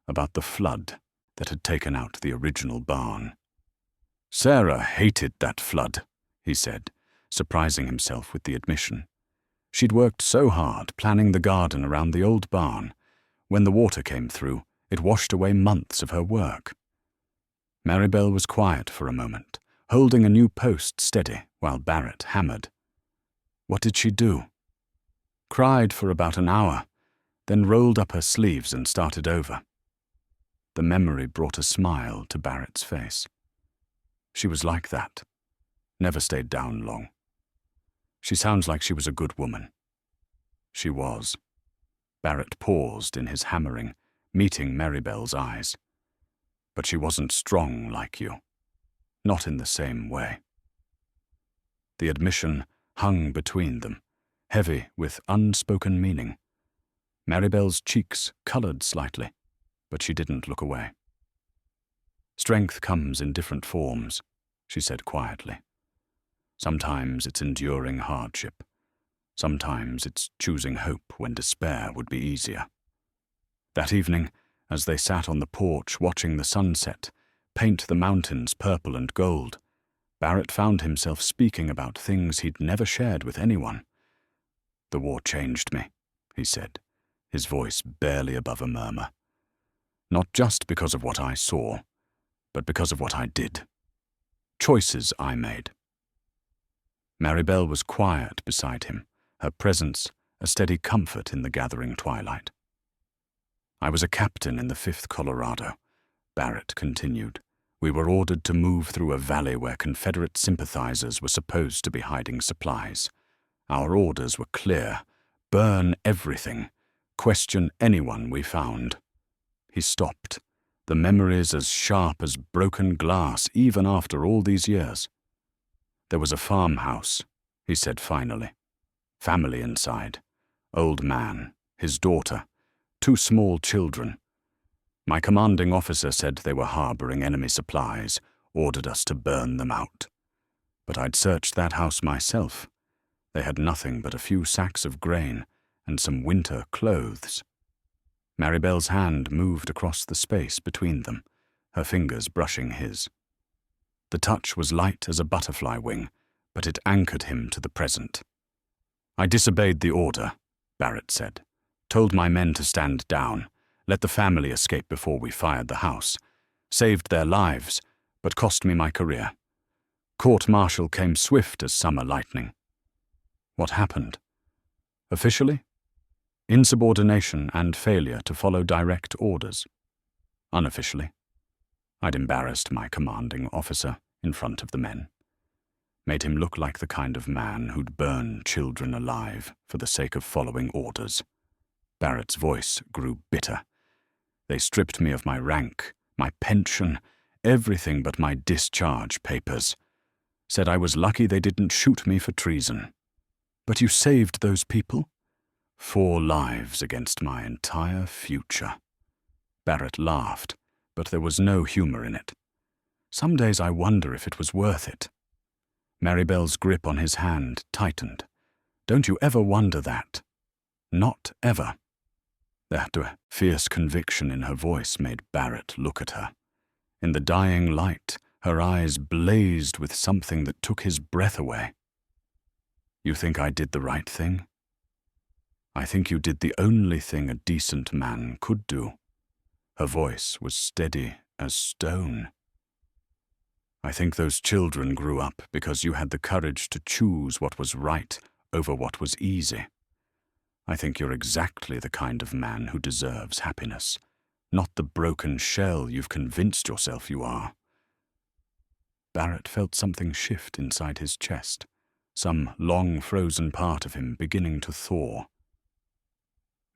about the flood that had taken out the original barn. "Sarah hated that flood," he said, surprising himself with the admission. She'd worked so hard planning the garden around the old barn. When the water came through, it washed away months of her work. Marybelle was quiet for a moment, holding a new post steady while Barrett hammered. "What did she do?" "Cried for about an hour, then rolled up her sleeves and started over." The memory brought a smile to Barrett's face. "She was like that. Never stayed down long. She sounds like she was a good woman." She was. Barrett paused in his hammering, meeting Marybelle's eyes. "But she wasn't strong like you. Not in the same way." The admission hung between them, heavy with unspoken meaning. Marybelle's cheeks colored slightly, but she didn't look away. "Strength comes in different forms," she said quietly. "Sometimes it's enduring hardship. Sometimes it's choosing hope when despair would be easier." That evening, as they sat on the porch watching the sunset paint the mountains purple and gold, Barrett found himself speaking about things he'd never shared with anyone. "The war changed me," he said, his voice barely above a murmur. "Not just because of what I saw, but because of what I did. Choices I made." Marybelle was quiet beside him, her presence a steady comfort in the gathering twilight. "I was a captain in the 5th Colorado," Barrett continued, We were ordered to move through a valley where Confederate sympathizers were supposed to be hiding supplies. Our orders were clear: burn everything, question anyone we found. He stopped, the memories as sharp as broken glass even after all these years. There was a farmhouse, he said finally. Family inside. Old man, his daughter, 2 small children. My commanding officer said they were harboring enemy supplies, ordered us to burn them out. But I'd searched that house myself. They had nothing but a few sacks of grain and some winter clothes. Marybelle's hand moved across the space between them, her fingers brushing his. The touch was light as a butterfly wing, but it anchored him to the present. I disobeyed the order, Barrett said. Told my men to stand down, let the family escape before we fired the house. Saved their lives, but cost me my career. Court-martial came swift as summer lightning. What happened? Officially? Insubordination and failure to follow direct orders. Unofficially, I'd embarrassed my commanding officer in front of the men. Made him look like the kind of man who'd burn children alive for the sake of following orders. Barrett's voice grew bitter. They stripped me of my rank, my pension, everything but my discharge papers. Said I was lucky they didn't shoot me for treason. But you saved those people? 4 lives against my entire future. Barrett laughed, but there was no humor in it. Some days I wonder if it was worth it. Marybelle's grip on his hand tightened. Don't you ever wonder that? Not ever. That fierce conviction in her voice made Barrett look at her. In the dying light, her eyes blazed with something that took his breath away. You think I did the right thing? I think you did the only thing a decent man could do. Her voice was steady as stone. I think those children grew up because you had the courage to choose what was right over what was easy. I think you're exactly the kind of man who deserves happiness, not the broken shell you've convinced yourself you are. Barrett felt something shift inside his chest, some long-frozen part of him beginning to thaw.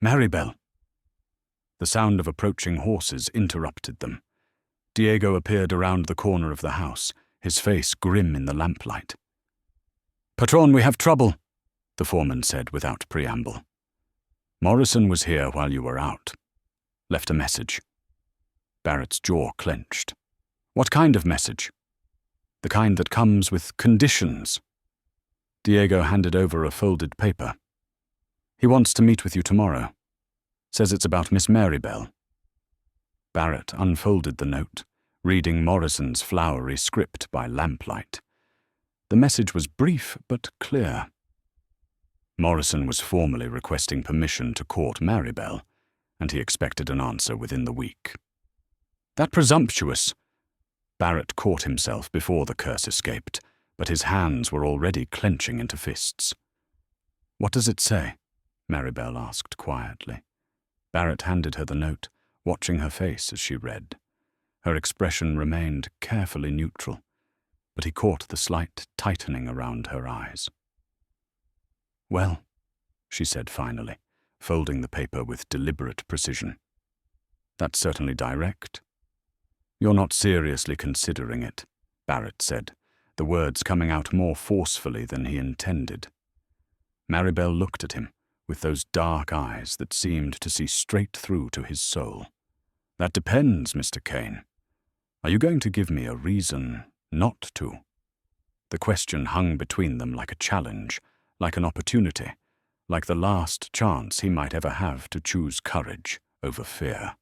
Marybelle! The sound of approaching horses interrupted them. Diego appeared around the corner of the house, his face grim in the lamplight. "Patron, we have trouble," the foreman said without preamble. "Morrison was here while you were out. Left a message." Barrett's jaw clenched. "What kind of message?" "The kind that comes with conditions." Diego handed over a folded paper. "He wants to meet with you tomorrow. Says it's about Miss Marybelle." Barrett unfolded the note, reading Morrison's flowery script by lamplight. The message was brief but clear. Morrison was formally requesting permission to court Marybelle, and he expected an answer within the week. "That presumptuous!" Barrett caught himself before the curse escaped, but his hands were already clenching into fists. "What does it say?" Marybelle asked quietly. Barrett handed her the note, watching her face as she read. Her expression remained carefully neutral, but he caught the slight tightening around her eyes. "Well," she said finally, folding the paper with deliberate precision. "That's certainly direct." "You're not seriously considering it," Barrett said, the words coming out more forcefully than he intended. Marybelle looked at him with those dark eyes that seemed to see straight through to his soul. "That depends, Mr. Cain. Are you going to give me a reason not to?" The question hung between them like a challenge, like an opportunity, like the last chance he might ever have to choose courage over fear.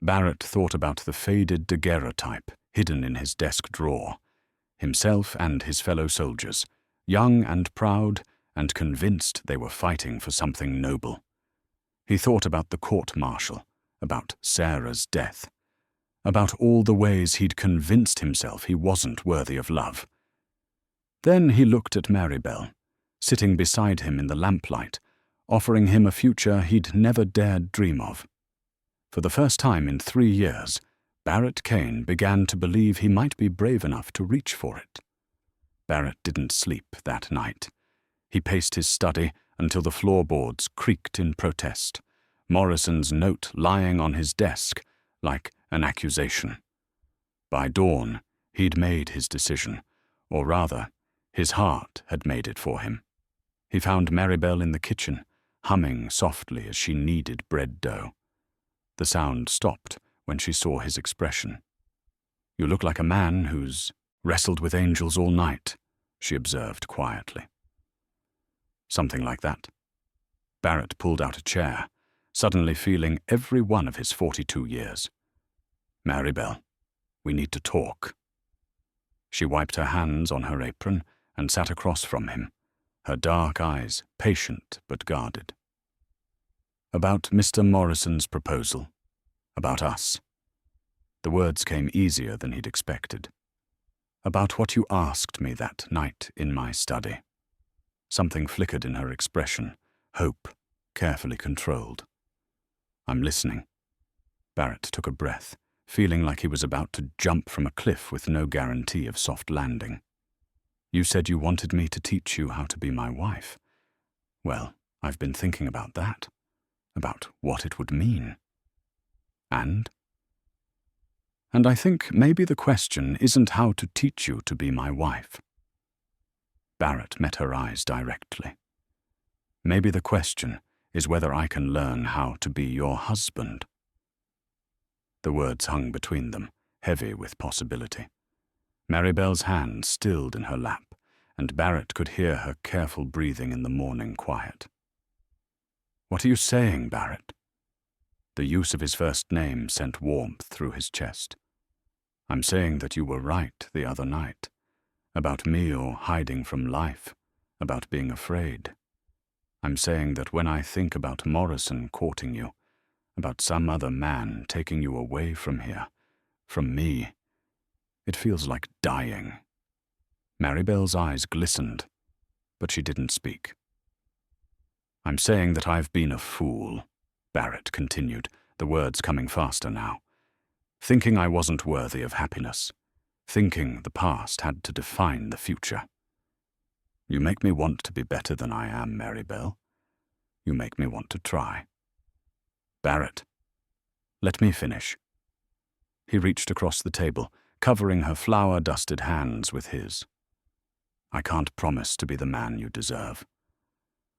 Barrett thought about the faded daguerreotype hidden in his desk drawer, himself and his fellow soldiers, young and proud and convinced they were fighting for something noble. He thought about the court-martial, about Sarah's death, about all the ways he'd convinced himself he wasn't worthy of love. Then he looked at Marybelle, sitting beside him in the lamplight, offering him a future he'd never dared dream of. For the first time in 3 years, Barrett Cain began to believe he might be brave enough to reach for it. Barrett didn't sleep that night. He paced his study until the floorboards creaked in protest, Morrison's note lying on his desk like an accusation. By dawn, he'd made his decision, or rather, his heart had made it for him. He found Marybelle in the kitchen, humming softly as she kneaded bread dough. The sound stopped when she saw his expression. "You look like a man who's wrestled with angels all night," she observed quietly. Something like that. Barrett pulled out a chair, suddenly feeling every one of his 42 years. "Marybelle, we need to talk." She wiped her hands on her apron and sat across from him, her dark eyes patient but guarded. "About Mr. Morrison's proposal. About us." The words came easier than he'd expected. "About what you asked me that night in my study." Something flickered in her expression, hope, carefully controlled. "I'm listening." Barrett took a breath, feeling like he was about to jump from a cliff with no guarantee of soft landing. "You said you wanted me to teach you how to be my wife. Well, I've been thinking about that, about what it would mean. And I think maybe the question isn't how to teach you to be my wife." Barrett met her eyes directly. "Maybe the question is whether I can learn how to be your husband." The words hung between them, heavy with possibility. Marybelle's hand stilled in her lap, and Barrett could hear her careful breathing in the morning quiet. "What are you saying, Barrett?" The use of his first name sent warmth through his chest. "I'm saying that you were right the other night. About me or hiding from life, about being afraid. I'm saying that when I think about Morrison courting you, about some other man taking you away from here, from me, it feels like dying." Marybelle's eyes glistened, but she didn't speak. "I'm saying that I've been a fool," Barrett continued, the words coming faster now. "Thinking I wasn't worthy of happiness. Thinking the past had to define the future. You make me want to be better than I am, Marybelle. You make me want to try." "Barrett, let me finish." He reached across the table, covering her flour-dusted hands with his. "I can't promise to be the man you deserve.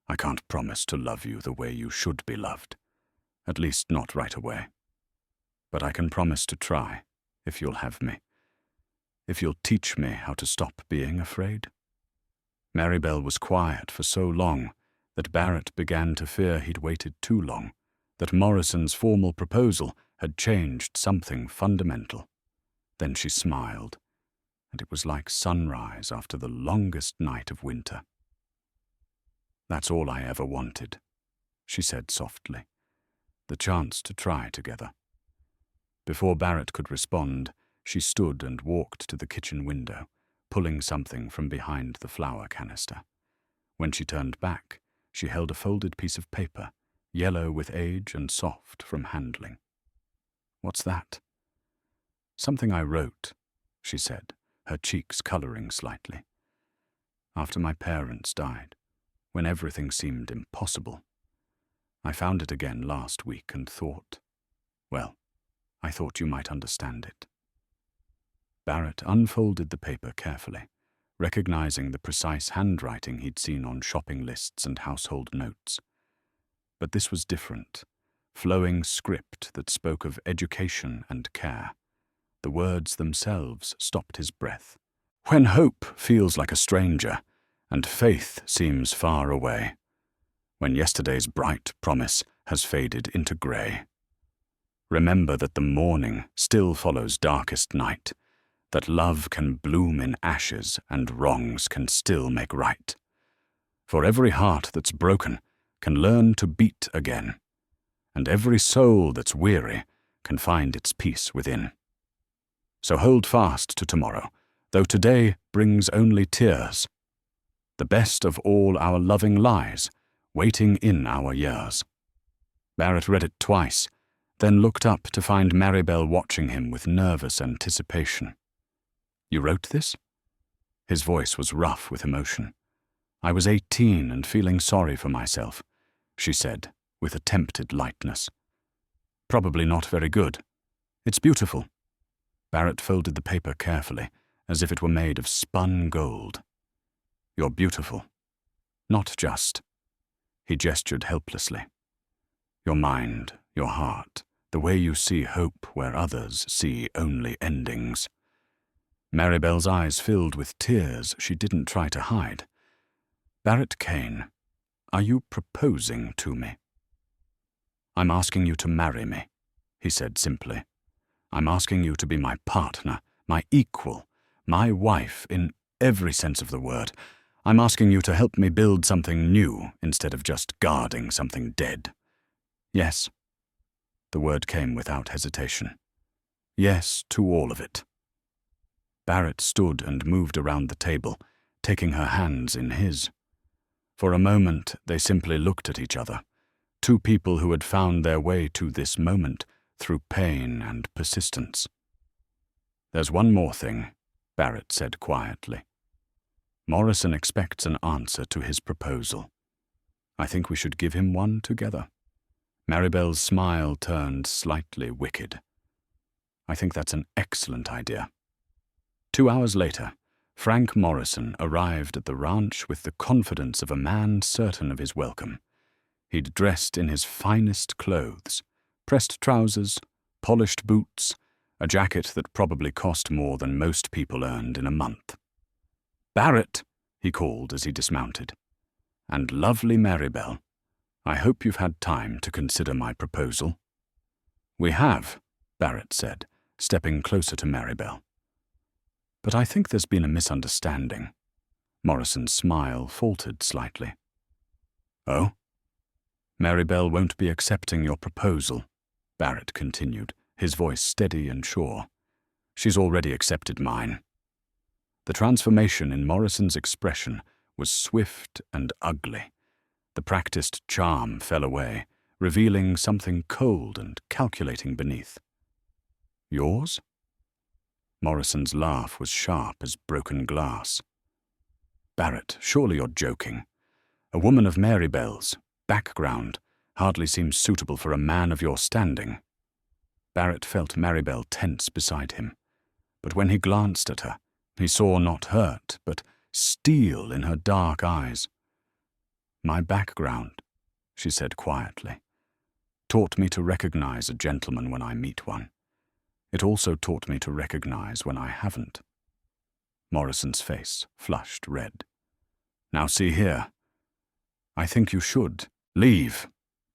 I can't promise to love you the way you should be loved, at least not right away. But I can promise to try, if you'll have me. If you'll teach me how to stop being afraid." Marybelle was quiet for so long that Barrett began to fear he'd waited too long, that Morrison's formal proposal had changed something fundamental. Then she smiled, and it was like sunrise after the longest night of winter. "That's all I ever wanted," she said softly, "the chance to try together." Before Barrett could respond, she stood and walked to the kitchen window, pulling something from behind the flour canister. When she turned back, she held a folded piece of paper, yellow with age and soft from handling. "What's that?" "Something I wrote," she said, her cheeks coloring slightly. "After my parents died, when everything seemed impossible. I found it again last week and thought, well, I thought you might understand it." Barrett unfolded the paper carefully, recognizing the precise handwriting he'd seen on shopping lists and household notes. But this was different, flowing script that spoke of education and care. The words themselves stopped his breath. "When hope feels like a stranger, and faith seems far away. When yesterday's bright promise has faded into grey. Remember that the morning still follows darkest night, that love can bloom in ashes and wrongs can still make right. For every heart that's broken can learn to beat again, and every soul that's weary can find its peace within. So hold fast to tomorrow, though today brings only tears. The best of all our loving lies, waiting in our years." Barrett read it twice, then looked up to find Marybelle watching him with nervous anticipation. "You wrote this?" His voice was rough with emotion. "I was 18 and feeling sorry for myself," she said, with attempted lightness. "Probably not very good. It's beautiful." Barrett folded the paper carefully, as if it were made of spun gold. "You're beautiful. Not just." He gestured helplessly. "Your mind, your heart, the way you see hope where others see only endings." Marybelle's eyes filled with tears she didn't try to hide. "Barrett Cain, are you proposing to me?" "I'm asking you to marry me," he said simply. "I'm asking you to be my partner, my equal, my wife in every sense of the word. I'm asking you to help me build something new instead of just guarding something dead." "Yes." The word came without hesitation. "Yes to all of it." Barrett stood and moved around the table, taking her hands in his. For a moment, they simply looked at each other, two people who had found their way to this moment through pain and persistence. "There's one more thing," Barrett said quietly. "Morrison expects an answer to his proposal. I think we should give him one together." Marybelle's smile turned slightly wicked. "I think that's an excellent idea." 2 hours later, Frank Morrison arrived at the ranch with the confidence of a man certain of his welcome. He'd dressed in his finest clothes, pressed trousers, polished boots, a jacket that probably cost more than most people earned in a month. "Barrett," he called as he dismounted. "And lovely Marybelle, I hope you've had time to consider my proposal." "We have," Barrett said, stepping closer to Marybelle. "But I think there's been a misunderstanding." Morrison's smile faltered slightly. "Oh?" "Marybelle won't be accepting your proposal," Barrett continued, his voice steady and sure. "She's already accepted mine." The transformation in Morrison's expression was swift and ugly. The practiced charm fell away, revealing something cold and calculating beneath. "Yours?" Morrison's laugh was sharp as broken glass. "Barrett, surely you're joking. A woman of Marybelle's background hardly seems suitable for a man of your standing." Barrett felt Marybelle tense beside him, but when he glanced at her, he saw not hurt, but steel in her dark eyes. "My background," she said quietly, "taught me to recognize a gentleman when I meet one. It also taught me to recognize when I haven't." Morrison's face flushed red. "Now see here." "I think you should leave,"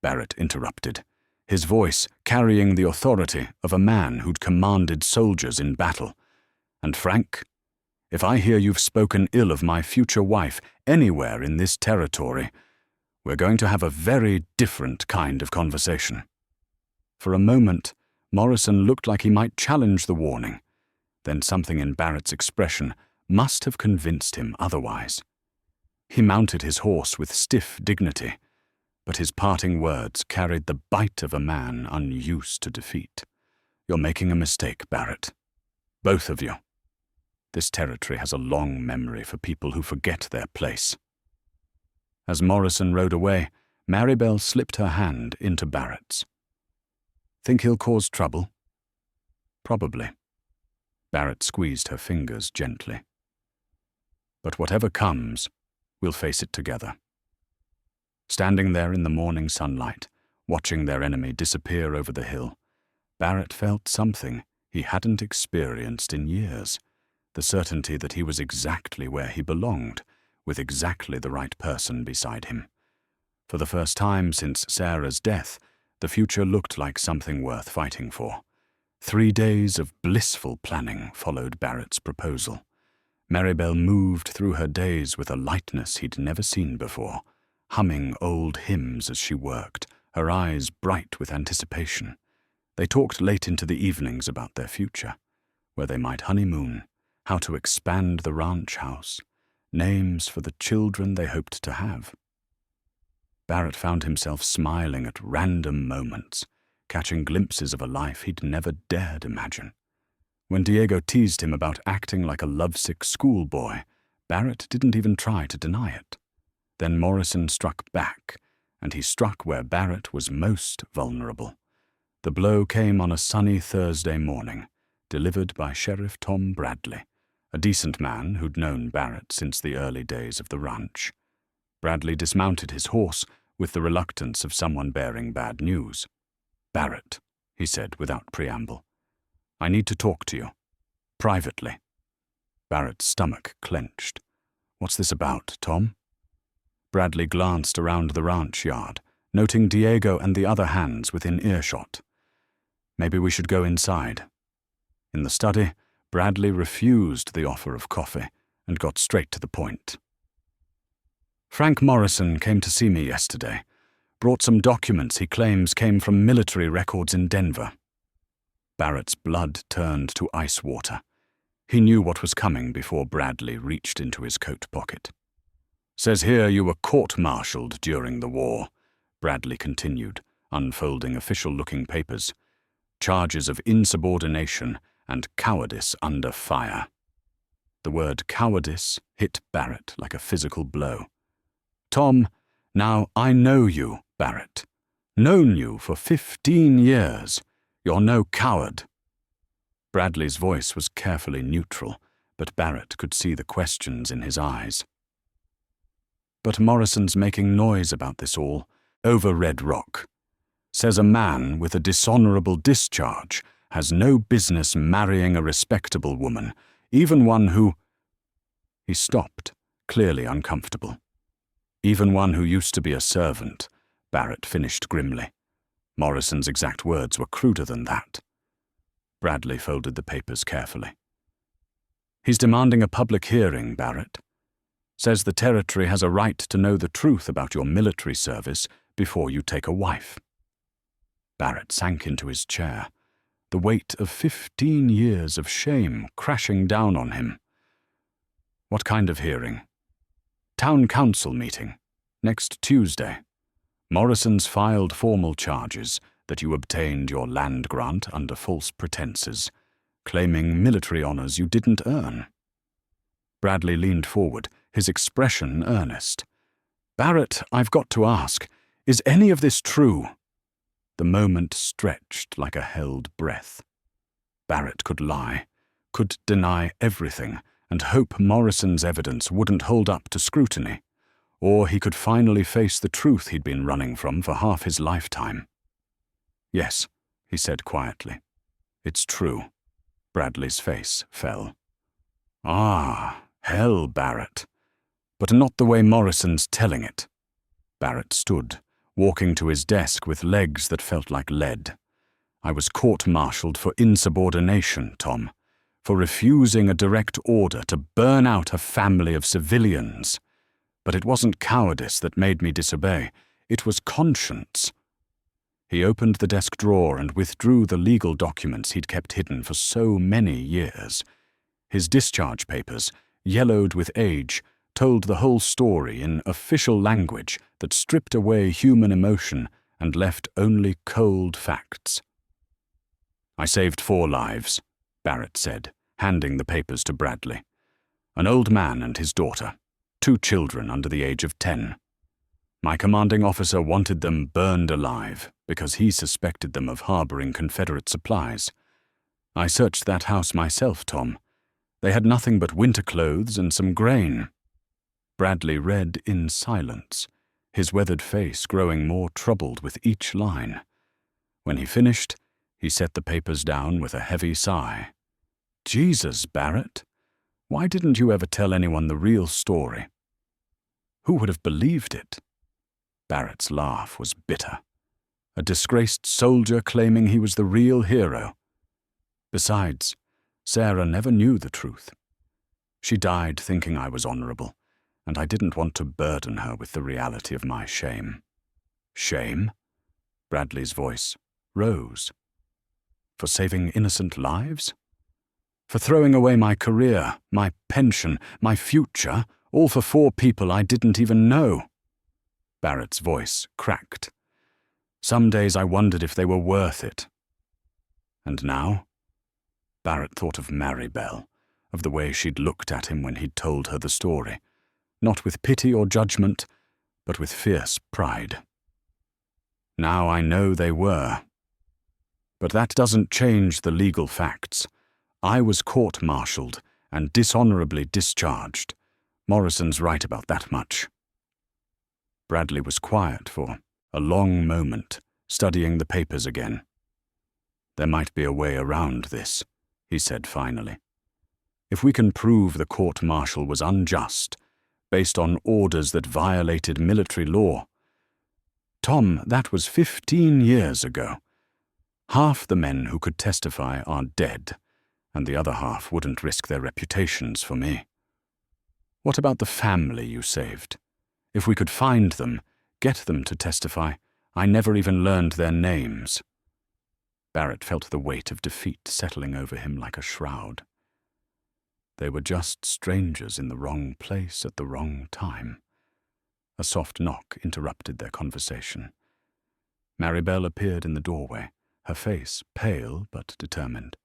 Barrett interrupted, his voice carrying the authority of a man who'd commanded soldiers in battle. "And Frank, if I hear you've spoken ill of my future wife anywhere in this territory, we're going to have a very different kind of conversation." For a moment, Morrison looked like he might challenge the warning. Then something in Barrett's expression must have convinced him otherwise. He mounted his horse with stiff dignity, but his parting words carried the bite of a man unused to defeat. "You're making a mistake, Barrett. Both of you. This territory has a long memory for people who forget their place." As Morrison rode away, Marybelle slipped her hand into Barrett's. "Think he'll cause trouble?" "Probably." Barrett squeezed her fingers gently. "But whatever comes, we'll face it together." Standing there in the morning sunlight, watching their enemy disappear over the hill, Barrett felt something he hadn't experienced in years, the certainty that he was exactly where he belonged, with exactly the right person beside him. For the first time since Sarah's death, the future looked like something worth fighting for. 3 days of blissful planning followed Barrett's proposal. Marybelle moved through her days with a lightness he'd never seen before, humming old hymns as she worked, her eyes bright with anticipation. They talked late into the evenings about their future, where they might honeymoon, how to expand the ranch house, names for the children they hoped to have. Barrett found himself smiling at random moments, catching glimpses of a life he'd never dared imagine. When Diego teased him about acting like a lovesick schoolboy, Barrett didn't even try to deny it. Then Morrison struck back, and he struck where Barrett was most vulnerable. The blow came on a sunny Thursday morning, delivered by Sheriff Tom Bradley, a decent man who'd known Barrett since the early days of the ranch. Bradley dismounted his horse with the reluctance of someone bearing bad news. "Barrett," he said without preamble, "I need to talk to you. Privately." Barrett's stomach clenched. "What's this about, Tom?" Bradley glanced around the ranch yard, noting Diego and the other hands within earshot. "Maybe we should go inside." In the study, Bradley refused the offer of coffee and got straight to the point. "Frank Morrison came to see me yesterday. Brought some documents he claims came from military records in Denver." Barrett's blood turned to ice water. He knew what was coming before Bradley reached into his coat pocket. "Says here you were court-martialed during the war," Bradley continued, unfolding official-looking papers. "Charges of insubordination and cowardice under fire." The word cowardice hit Barrett like a physical blow. "Tom, now I know you, Barrett. Known you for 15 years. You're no coward." Bradley's voice was carefully neutral, but Barrett could see the questions in his eyes. "But Morrison's making noise about this all, over Red Rock. Says a man with a dishonorable discharge has no business marrying a respectable woman, even one who—" He stopped, clearly uncomfortable. "Even one who used to be a servant," Barrett finished grimly. Morrison's exact words were cruder than that. Bradley folded the papers carefully. "He's demanding a public hearing, Barrett. Says the territory has a right to know the truth about your military service before you take a wife." Barrett sank into his chair, the weight of 15 years of shame crashing down on him. "What kind of hearing?" "Town council meeting, next Tuesday. Morrison's filed formal charges that you obtained your land grant under false pretenses, claiming military honors you didn't earn." Bradley leaned forward, his expression earnest. "Barrett, I've got to ask, is any of this true?" The moment stretched like a held breath. Barrett could lie, could deny everything, and hope Morrison's evidence wouldn't hold up to scrutiny, or he could finally face the truth he'd been running from for half his lifetime. "Yes," he said quietly. "It's true." Bradley's face fell. "Ah, hell, Barrett. But not the way Morrison's telling it." Barrett stood, walking to his desk with legs that felt like lead. "I was court-martialed for insubordination, Tom, for refusing a direct order to burn out a family of civilians. But it wasn't cowardice that made me disobey. It was conscience." He opened the desk drawer and withdrew the legal documents he'd kept hidden for so many years. His discharge papers, yellowed with age, told the whole story in official language that stripped away human emotion and left only cold facts. "I saved 4 lives, Barrett said, handing the papers to Bradley. "An old man and his daughter, 2 children under the age of 10. My commanding officer wanted them burned alive because he suspected them of harboring Confederate supplies. I searched that house myself, Tom. They had nothing but winter clothes and some grain." Bradley read in silence, his weathered face growing more troubled with each line. When he finished, he set the papers down with a heavy sigh. "Jesus, Barrett, why didn't you ever tell anyone the real story? Who would have believed it?" Barrett's laugh was bitter. A disgraced soldier claiming he was the real hero. Besides, Sarah never knew the truth. She died thinking I was honorable, and I didn't want to burden her with the reality of my shame. "Shame?" Bradley's voice rose. "For saving innocent lives? For throwing away my career, my pension, my future, all for 4 people I didn't even know?" Barrett's voice cracked. Some days I wondered if they were worth it. And now? Barrett thought of Marybelle, of the way she'd looked at him when he'd told her the story, not with pity or judgment, but with fierce pride. Now I know they were. But that doesn't change the legal facts. I was court-martialed and dishonorably discharged. Morrison's right about that much. Bradley was quiet for a long moment, studying the papers again. There might be a way around this, he said finally. If we can prove the court-martial was unjust, based on orders that violated military law. Tom, that was 15 years ago. Half the men who could testify are dead, and the other half wouldn't risk their reputations for me. What about the family you saved? If we could find them, get them to testify, I never even learned their names. Barrett felt the weight of defeat settling over him like a shroud. They were just strangers in the wrong place at the wrong time. A soft knock interrupted their conversation. Marybelle appeared in the doorway, her face pale but determined.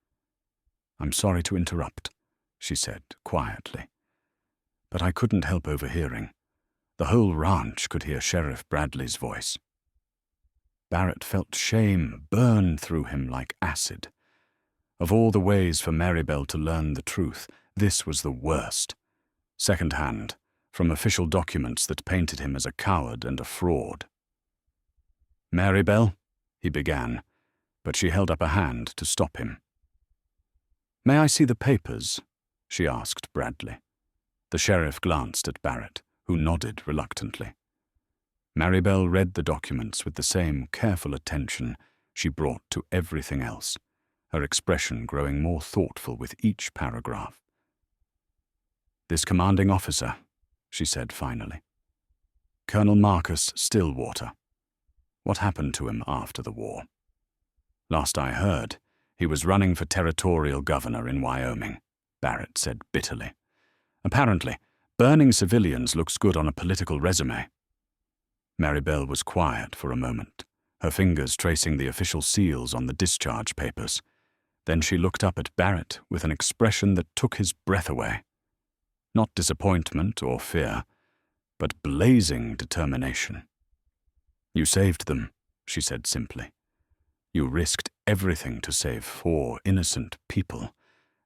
"I'm sorry to interrupt," she said quietly. But I couldn't help overhearing. The whole ranch could hear Sheriff Bradley's voice. Barrett felt shame burn through him like acid. Of all the ways for Marybelle to learn the truth, this was the worst. Second-hand, from official documents that painted him as a coward and a fraud. "Marybelle," he began, but she held up a hand to stop him. "May I see the papers?" she asked Bradley. The sheriff glanced at Barrett, who nodded reluctantly. Marybelle read the documents with the same careful attention she brought to everything else, her expression growing more thoughtful with each paragraph. "This commanding officer," she said finally. "Colonel Marcus Stillwater. What happened to him after the war?" "Last I heard, he was running for territorial governor in Wyoming," Barrett said bitterly. "Apparently, burning civilians looks good on a political resume." Marybelle was quiet for a moment, her fingers tracing the official seals on the discharge papers. Then she looked up at Barrett with an expression that took his breath away. Not disappointment or fear, but blazing determination. "You saved them," she said simply. "You risked everything to save 4 innocent people,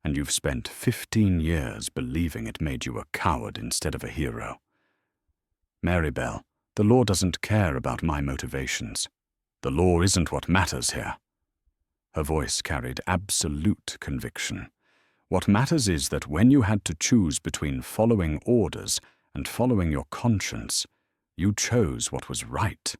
and you've spent 15 years believing it made you a coward instead of a hero. Marybelle, the law doesn't care about my motivations. The law isn't what matters here." Her voice carried absolute conviction. "What matters is that when you had to choose between following orders and following your conscience, you chose what was right.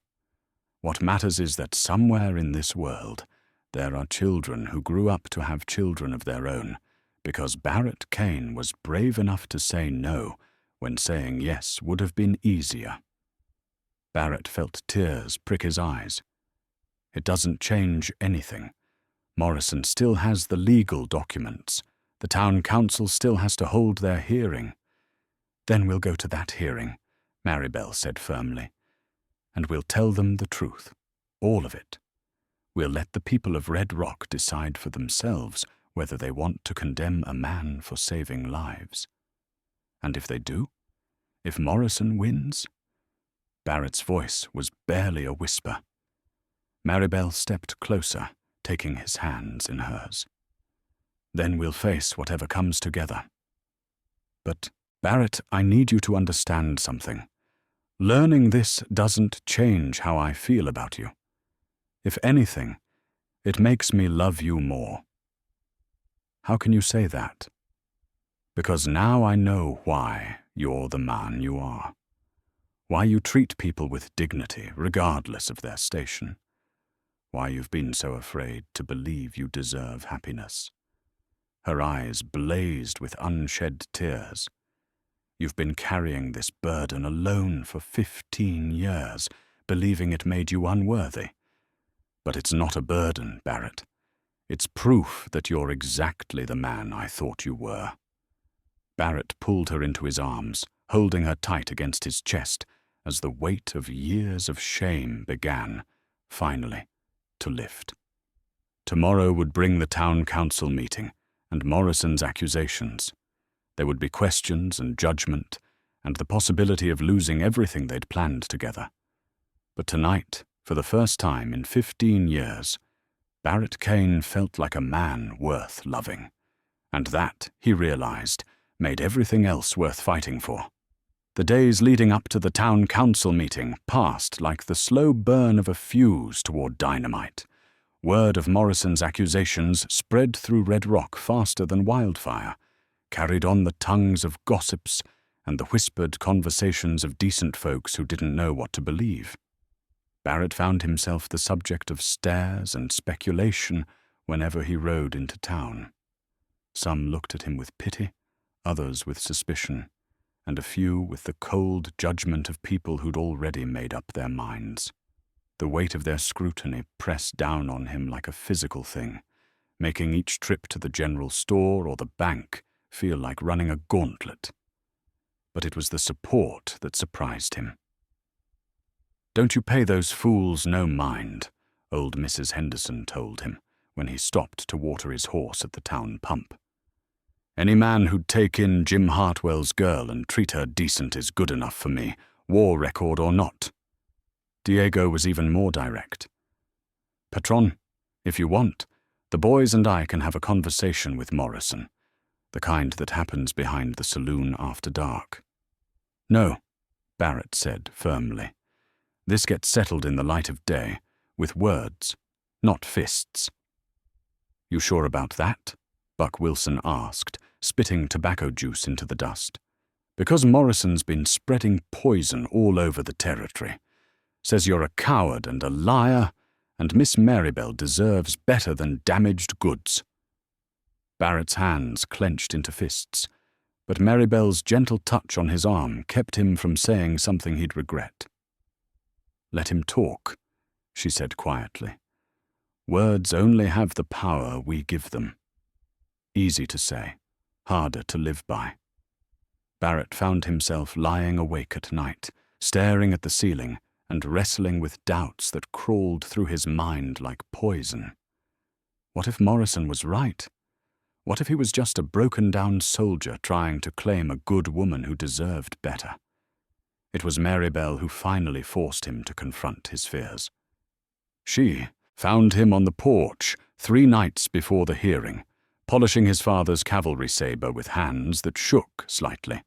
What matters is that somewhere in this world, there are children who grew up to have children of their own, because Barrett Cain was brave enough to say no when saying yes would have been easier." Barrett felt tears prick his eyes. "It doesn't change anything. Morrison still has the legal documents. The town council still has to hold their hearing." "Then we'll go to that hearing," Marybelle said firmly. "And we'll tell them the truth, all of it. We'll let the people of Red Rock decide for themselves whether they want to condemn a man for saving lives. And if they do, if Morrison wins—" Barrett's voice was barely a whisper. Marybelle stepped closer, taking his hands in hers. "Then we'll face whatever comes together. But, Barrett, I need you to understand something. Learning this doesn't change how I feel about you. If anything, it makes me love you more." "How can you say that?" "Because now I know why you're the man you are. Why you treat people with dignity, regardless of their station. Why you've been so afraid to believe you deserve happiness." Her eyes blazed with unshed tears. "You've been carrying this burden alone for 15 years, believing it made you unworthy. But it's not a burden, Barrett. It's proof that you're exactly the man I thought you were." Barrett pulled her into his arms, holding her tight against his chest as the weight of years of shame began, finally, to lift. Tomorrow would bring the town council meeting and Morrison's accusations. There would be questions and judgment, and the possibility of losing everything they'd planned together. But tonight, for the first time in 15 years, Barrett Cain felt like a man worth loving. And that, he realized, made everything else worth fighting for. The days leading up to the town council meeting passed like the slow burn of a fuse toward dynamite. Word of Morrison's accusations spread through Red Rock faster than wildfire, carried on the tongues of gossips and the whispered conversations of decent folks who didn't know what to believe. Barrett found himself the subject of stares and speculation whenever he rode into town. Some looked at him with pity, others with suspicion, and a few with the cold judgment of people who'd already made up their minds. The weight of their scrutiny pressed down on him like a physical thing, making each trip to the general store or the bank feel like running a gauntlet. But it was the support that surprised him. "Don't you pay those fools no mind," old Mrs. Henderson told him when he stopped to water his horse at the town pump. "Any man who'd take in Jim Hartwell's girl and treat her decent is good enough for me, war record or not." Diego was even more direct. "Patron, if you want, the boys and I can have a conversation with Morrison, the kind that happens behind the saloon after dark." "No," Barrett said firmly. "This gets settled in the light of day, with words, not fists." "You sure about that?" Buck Wilson asked, spitting tobacco juice into the dust. "Because Morrison's been spreading poison all over the territory. Says you're a coward and a liar, and Miss Marybelle deserves better than damaged goods." Barrett's hands clenched into fists, but Marybelle's gentle touch on his arm kept him from saying something he'd regret. "Let him talk," she said quietly. "Words only have the power we give them. Easy to say, harder to live by." Barrett found himself lying awake at night, staring at the ceiling and wrestling with doubts that crawled through his mind like poison. What if Morrison was right? What if he was just a broken-down soldier trying to claim a good woman who deserved better? It was Marybelle who finally forced him to confront his fears. She found him on the porch 3 nights before the hearing, polishing his father's cavalry saber with hands that shook slightly.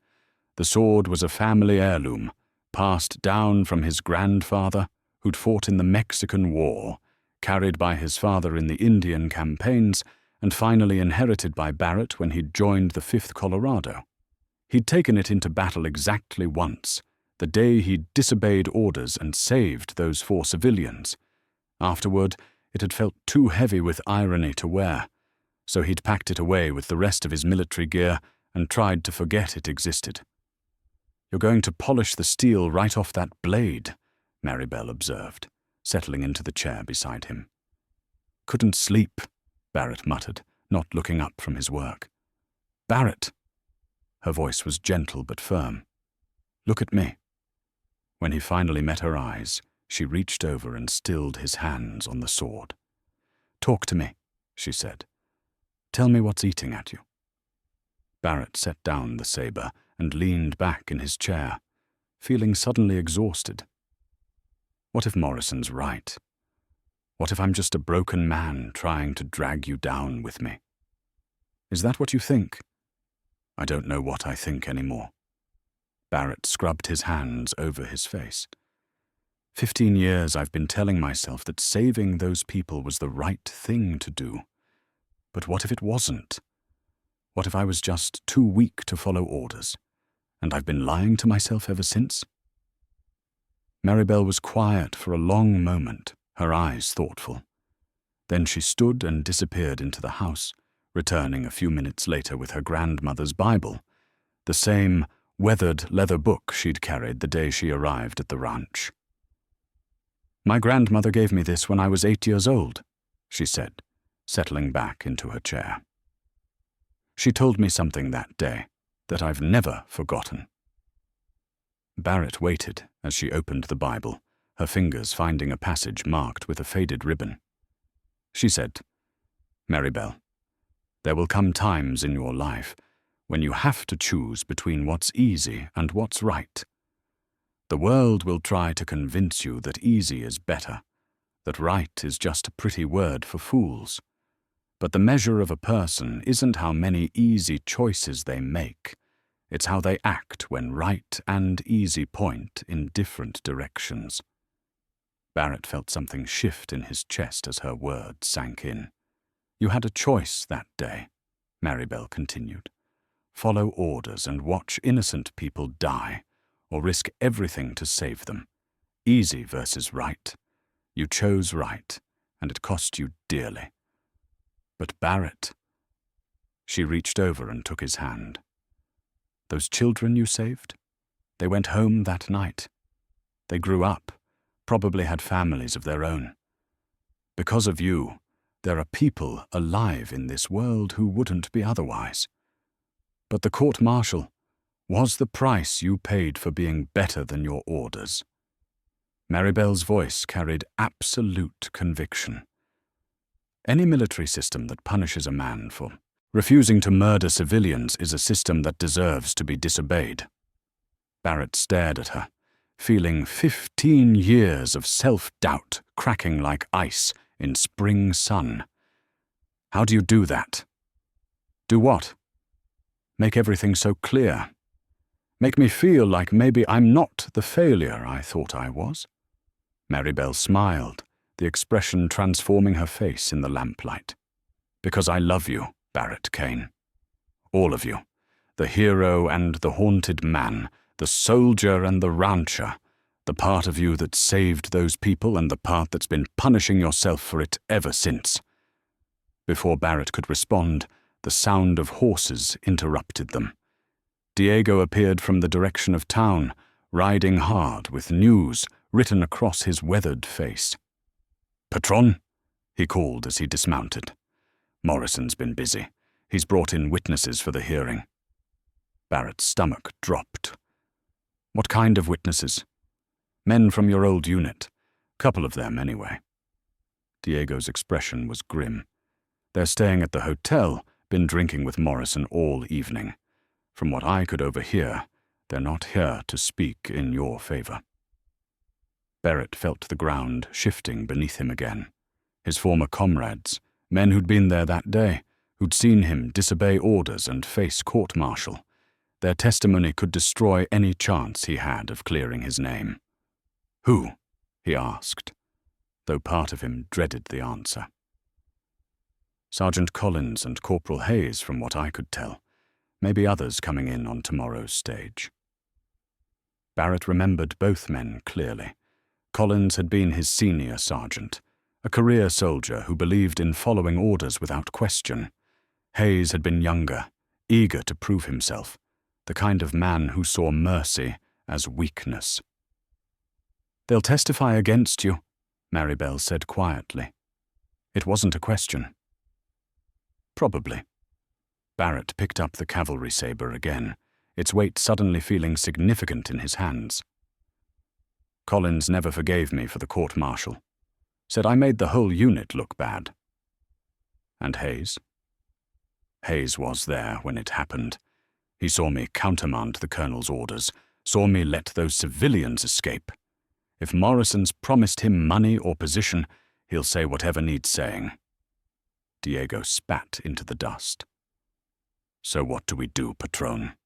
The sword was a family heirloom, passed down from his grandfather, who'd fought in the Mexican War, carried by his father in the Indian campaigns, and finally inherited by Barrett when he'd joined the 5th Colorado. He'd taken it into battle exactly once, the day he'd disobeyed orders and saved those 4 civilians. Afterward, it had felt too heavy with irony to wear, so he'd packed it away with the rest of his military gear and tried to forget it existed. "You're going to polish the steel right off that blade," Marybelle observed, settling into the chair beside him. "Couldn't sleep," Barrett muttered, not looking up from his work. "Barrett!" Her voice was gentle but firm. "Look at me." When he finally met her eyes, she reached over and stilled his hands on the sword. "Talk to me," she said. "Tell me what's eating at you." Barrett set down the saber and leaned back in his chair, feeling suddenly exhausted. What if Morrison's right? What if I'm just a broken man trying to drag you down with me? "Is that what you think?" "I don't know what I think anymore." Barrett scrubbed his hands over his face. 15 years I've been telling myself that saving those people was the right thing to do. But what if it wasn't? What if I was just too weak to follow orders? And I've been lying to myself ever since? Marybelle was quiet for a long moment, her eyes thoughtful. Then she stood and disappeared into the house, returning a few minutes later with her grandmother's Bible, the same weathered leather book she'd carried the day she arrived at the ranch. "My grandmother gave me this when I was 8 years old," she said, settling back into her chair. "She told me something that day that I've never forgotten." Barrett waited as she opened the Bible, her fingers finding a passage marked with a faded ribbon. She said, "Marybelle, there will come times in your life when you have to choose between what's easy and what's right. The world will try to convince you that easy is better, that right is just a pretty word for fools. But the measure of a person isn't how many easy choices they make. It's how they act when right and easy point in different directions." Barrett felt something shift in his chest as her words sank in. "You had a choice that day," Marybelle continued. "Follow orders and watch innocent people die, or risk everything to save them. Easy versus right. You chose right, and it cost you dearly. But Barrett..." She reached over and took his hand. "Those children you saved? They went home that night. They grew up, probably had families of their own. Because of you, there are people alive in this world who wouldn't be otherwise. But the court-martial was the price you paid for being better than your orders." Marybelle's voice carried absolute conviction. "Any military system that punishes a man for refusing to murder civilians is a system that deserves to be disobeyed." Barrett stared at her, feeling 15 years of self-doubt cracking like ice in spring sun. "How do you do that?" "Do what?" "Make everything so clear. Make me feel like maybe I'm not the failure I thought I was." Marybelle smiled, the expression transforming her face in the lamplight. "Because I love you, Barrett Cain. All of you. The hero and the haunted man, the soldier and the rancher, the part of you that saved those people and the part that's been punishing yourself for it ever since." Before Barrett could respond, the sound of horses interrupted them. Diego appeared from the direction of town, riding hard with news written across his weathered face. "Patron," he called as he dismounted. "Morrison's been busy. He's brought in witnesses for the hearing." Barrett's stomach dropped. "What kind of witnesses?" "Men from your old unit. Couple of them, anyway." Diego's expression was grim. "They're staying at the hotel, been drinking with Morrison all evening. From what I could overhear, they're not here to speak in your favor." Barrett felt the ground shifting beneath him again. His former comrades, men who'd been there that day, who'd seen him disobey orders and face court-martial. Their testimony could destroy any chance he had of clearing his name. "Who?" he asked, though part of him dreaded the answer. "Sergeant Collins and Corporal Hayes, from what I could tell. Maybe others coming in on tomorrow's stage." Barrett remembered both men clearly. Collins had been his senior sergeant, a career soldier who believed in following orders without question. Hayes had been younger, eager to prove himself, the kind of man who saw mercy as weakness. "They'll testify against you," Marybelle said quietly. It wasn't a question. "Probably." Barrett picked up the cavalry saber again, its weight suddenly feeling significant in his hands. "Collins never forgave me for the court-martial. Said I made the whole unit look bad." "And Hayes?" "Hayes was there when it happened. He saw me countermand the colonel's orders, saw me let those civilians escape. If Morrison's promised him money or position, he'll say whatever needs saying." Diego spat into the dust. "So what do we do, Patron?"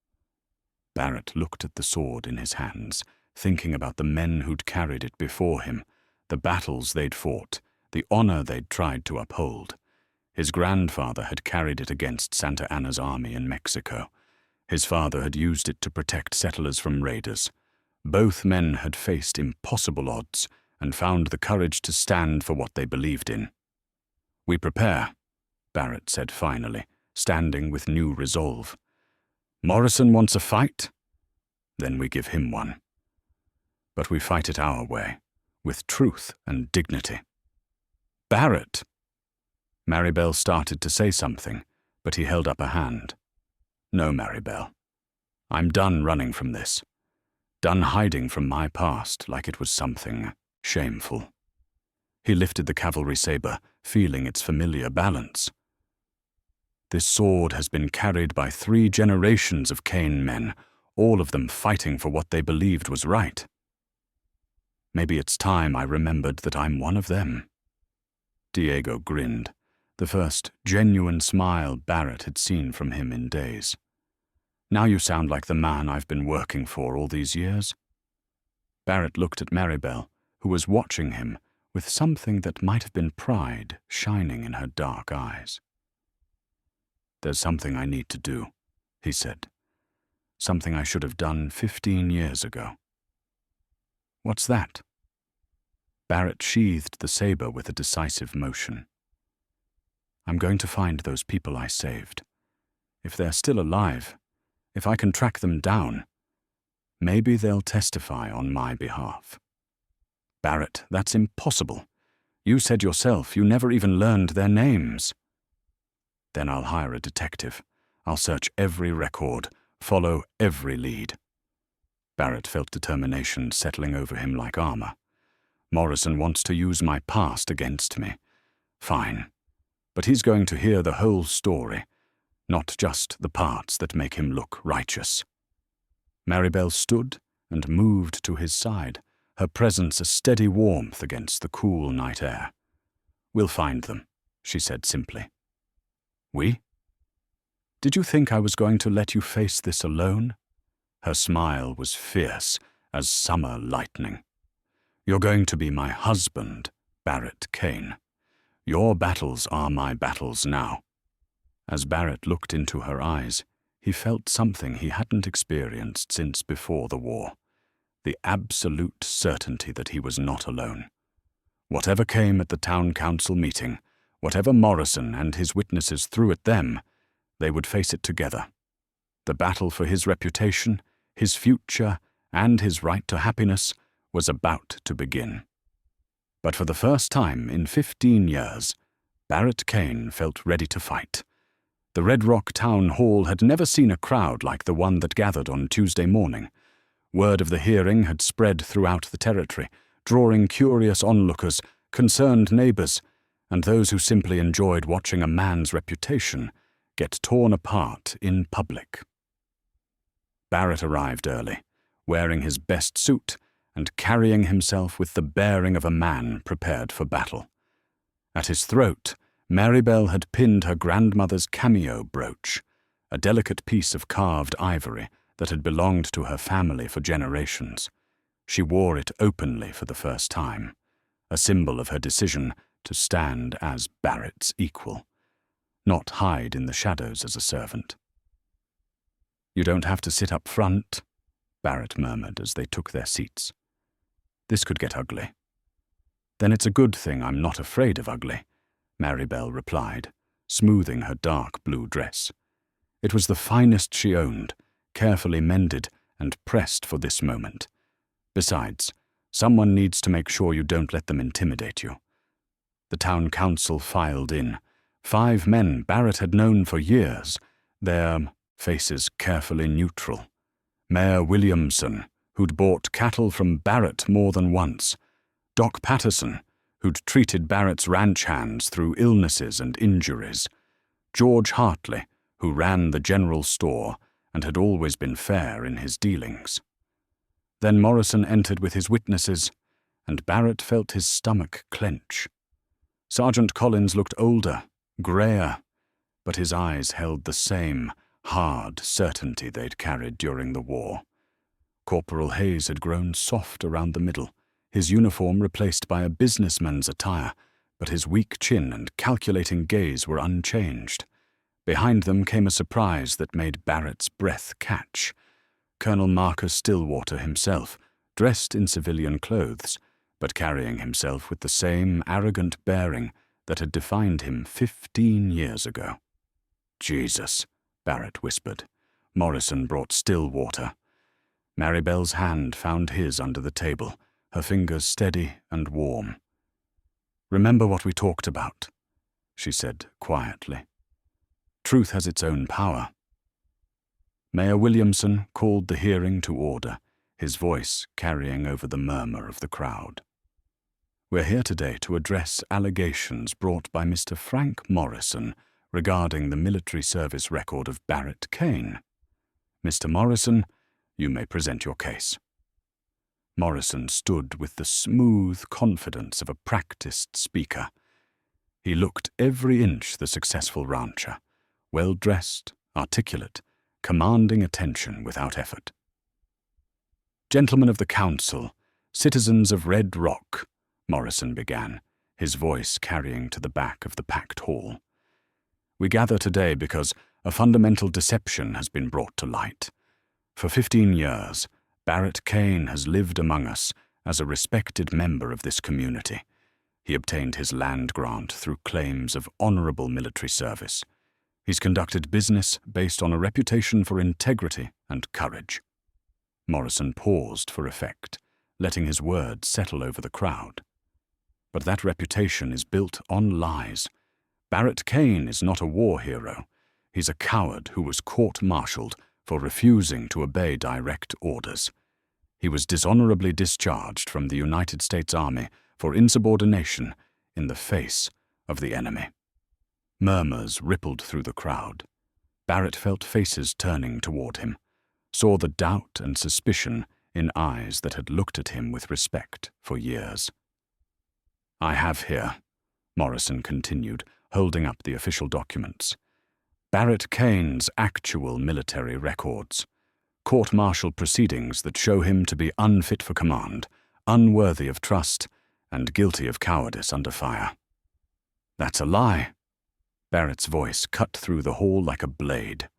Barrett looked at the sword in his hands, thinking about the men who'd carried it before him, the battles they'd fought, the honor they'd tried to uphold. His grandfather had carried it against Santa Anna's army in Mexico. His father had used it to protect settlers from raiders. Both men had faced impossible odds and found the courage to stand for what they believed in. "We prepare," Barrett said finally, standing with new resolve. "Morrison wants a fight? Then we give him one. But we fight it our way, with truth and dignity." "Barrett!" Marybelle started to say something, but he held up a hand. "No, Marybelle. I'm done running from this. Done hiding from my past like it was something Shameful. He lifted the cavalry saber, feeling its familiar balance. This sword has been carried by 3 generations of Cain men, all of them fighting for what they believed was right. Maybe it's time I remembered that I'm one of them. Diego grinned, the first genuine smile Barrett had seen from him in days. Now you sound like the man I've been working for all these years. Barrett looked at Marybelle, who was watching him with something that might have been pride shining in her dark eyes. There's something I need to do, he said. Something I should have done 15 years ago. What's that? Barrett sheathed the saber with a decisive motion. I'm going to find those people I saved. If they're still alive, if I can track them down, maybe they'll testify on my behalf. Barrett, that's impossible. You said yourself you never even learned their names. Then I'll hire a detective. I'll search every record, follow every lead. Barrett felt determination settling over him like armor. Morrison wants to use my past against me. Fine. But he's going to hear the whole story, not just the parts that make him look righteous. Marybelle stood and moved to his side, her presence a steady warmth against the cool night air. We'll find them, she said simply. We? Did you think I was going to let you face this alone? Her smile was fierce as summer lightning. You're going to be my husband, Barrett Cain. Your battles are my battles now. As Barrett looked into her eyes, he felt something he hadn't experienced since before the war. The absolute certainty that he was not alone. Whatever came at the town council meeting, whatever Morrison and his witnesses threw at them, they would face it together. The battle for his reputation, his future, and his right to happiness was about to begin. But for the first time in 15 years, Barrett Cain felt ready to fight. The Red Rock Town Hall had never seen a crowd like the one that gathered on Tuesday morning. Word of the hearing had spread throughout the territory, drawing curious onlookers, concerned neighbors, and those who simply enjoyed watching a man's reputation get torn apart in public. Barrett arrived early, wearing his best suit and carrying himself with the bearing of a man prepared for battle. At his throat, Marybelle had pinned her grandmother's cameo brooch, a delicate piece of carved ivory that had belonged to her family for generations. She wore it openly for the first time, a symbol of her decision to stand as Barrett's equal, not hide in the shadows as a servant. You don't have to sit up front, Barrett murmured as they took their seats. This could get ugly. Then it's a good thing I'm not afraid of ugly, Marybelle replied, smoothing her dark blue dress. It was the finest she owned, carefully mended and pressed for this moment. Besides, someone needs to make sure you don't let them intimidate you. The town council filed in. 5 men Barrett had known for years, their faces carefully neutral. Mayor Williamson, who'd bought cattle from Barrett more than once. Doc Patterson, who'd treated Barrett's ranch hands through illnesses and injuries. George Hartley, who ran the general store and had always been fair in his dealings. Then Morrison entered with his witnesses, and Barrett felt his stomach clench. Sergeant Collins looked older, grayer, but his eyes held the same hard certainty they'd carried during the war. Corporal Hayes had grown soft around the middle, his uniform replaced by a businessman's attire, but his weak chin and calculating gaze were unchanged. Behind them came a surprise that made Barrett's breath catch. Colonel Marcus Stillwater himself, dressed in civilian clothes, but carrying himself with the same arrogant bearing that had defined him 15 years ago. Jesus, Barrett whispered. Morrison brought Stillwater. Marybelle's hand found his under the table, her fingers steady and warm. Remember what we talked about, she said quietly. Truth has its own power. Mayor Williamson called the hearing to order, his voice carrying over the murmur of the crowd. We're here today to address allegations brought by Mr. Frank Morrison regarding the military service record of Barrett Cain. Mr. Morrison, you may present your case." Morrison stood with the smooth confidence of a practiced speaker. He looked every inch the successful rancher, well-dressed, articulate, commanding attention without effort. "Gentlemen of the Council, citizens of Red Rock," Morrison began, his voice carrying to the back of the packed hall. "We gather today because a fundamental deception has been brought to light. For 15 years, Barrett Cain has lived among us as a respected member of this community. He obtained his land grant through claims of honorable military service. He's conducted business based on a reputation for integrity and courage." Morrison paused for effect, letting his words settle over the crowd. "But that reputation is built on lies. Barrett Cain is not a war hero. He's a coward who was court-martialed for refusing to obey direct orders. He was dishonorably discharged from the United States Army for insubordination in the face of the enemy." Murmurs rippled through the crowd. Barrett felt faces turning toward him, saw the doubt and suspicion in eyes that had looked at him with respect for years. "I have here," Morrison continued, holding up the official documents, "Barrett Cain's actual military records, court-martial proceedings that show him to be unfit for command, unworthy of trust, and guilty of cowardice under fire." "That's a lie." Barrett's voice cut through the hall like a blade.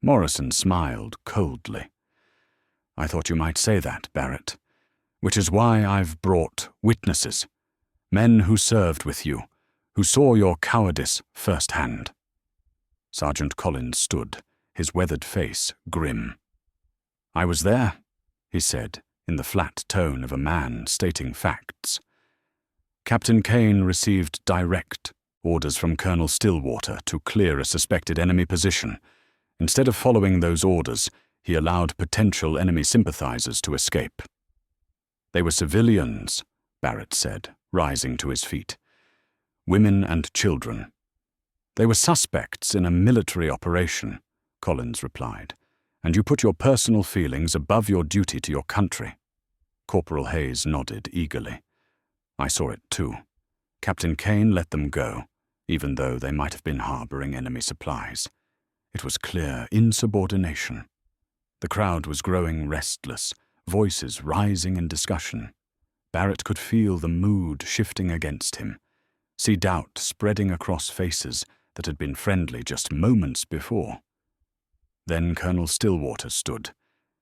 Morrison smiled coldly. "I thought you might say that, Barrett, which is why I've brought witnesses, men who served with you, who saw your cowardice firsthand." Sergeant Collins stood, his weathered face grim. "I was there," he said, in the flat tone of a man stating facts. "Captain Cain received direct orders from Colonel Stillwater to clear a suspected enemy position. Instead of following those orders, he allowed potential enemy sympathizers to escape." "They were civilians," Barrett said, rising to his feet. "Women and children." "They were suspects in a military operation," Collins replied, "and you put your personal feelings above your duty to your country." Corporal Hayes nodded eagerly. "I saw it too. Captain Cain let them go, even though they might have been harboring enemy supplies. It was clear insubordination." The crowd was growing restless, voices rising in discussion. Barrett could feel the mood shifting against him, see doubt spreading across faces that had been friendly just moments before. Then Colonel Stillwater stood,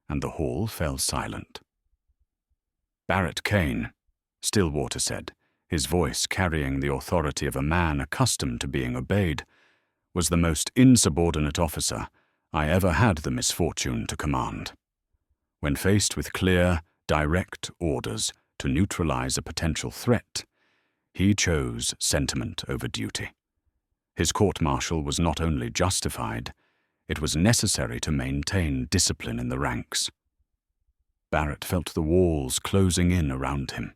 and the hall fell silent. "Barrett Cain," Stillwater said, his voice carrying the authority of a man accustomed to being obeyed, "was the most insubordinate officer I ever had the misfortune to command. When faced with clear, direct orders to neutralize a potential threat, he chose sentiment over duty. His court-martial was not only justified, it was necessary to maintain discipline in the ranks." Barrett felt the walls closing in around him.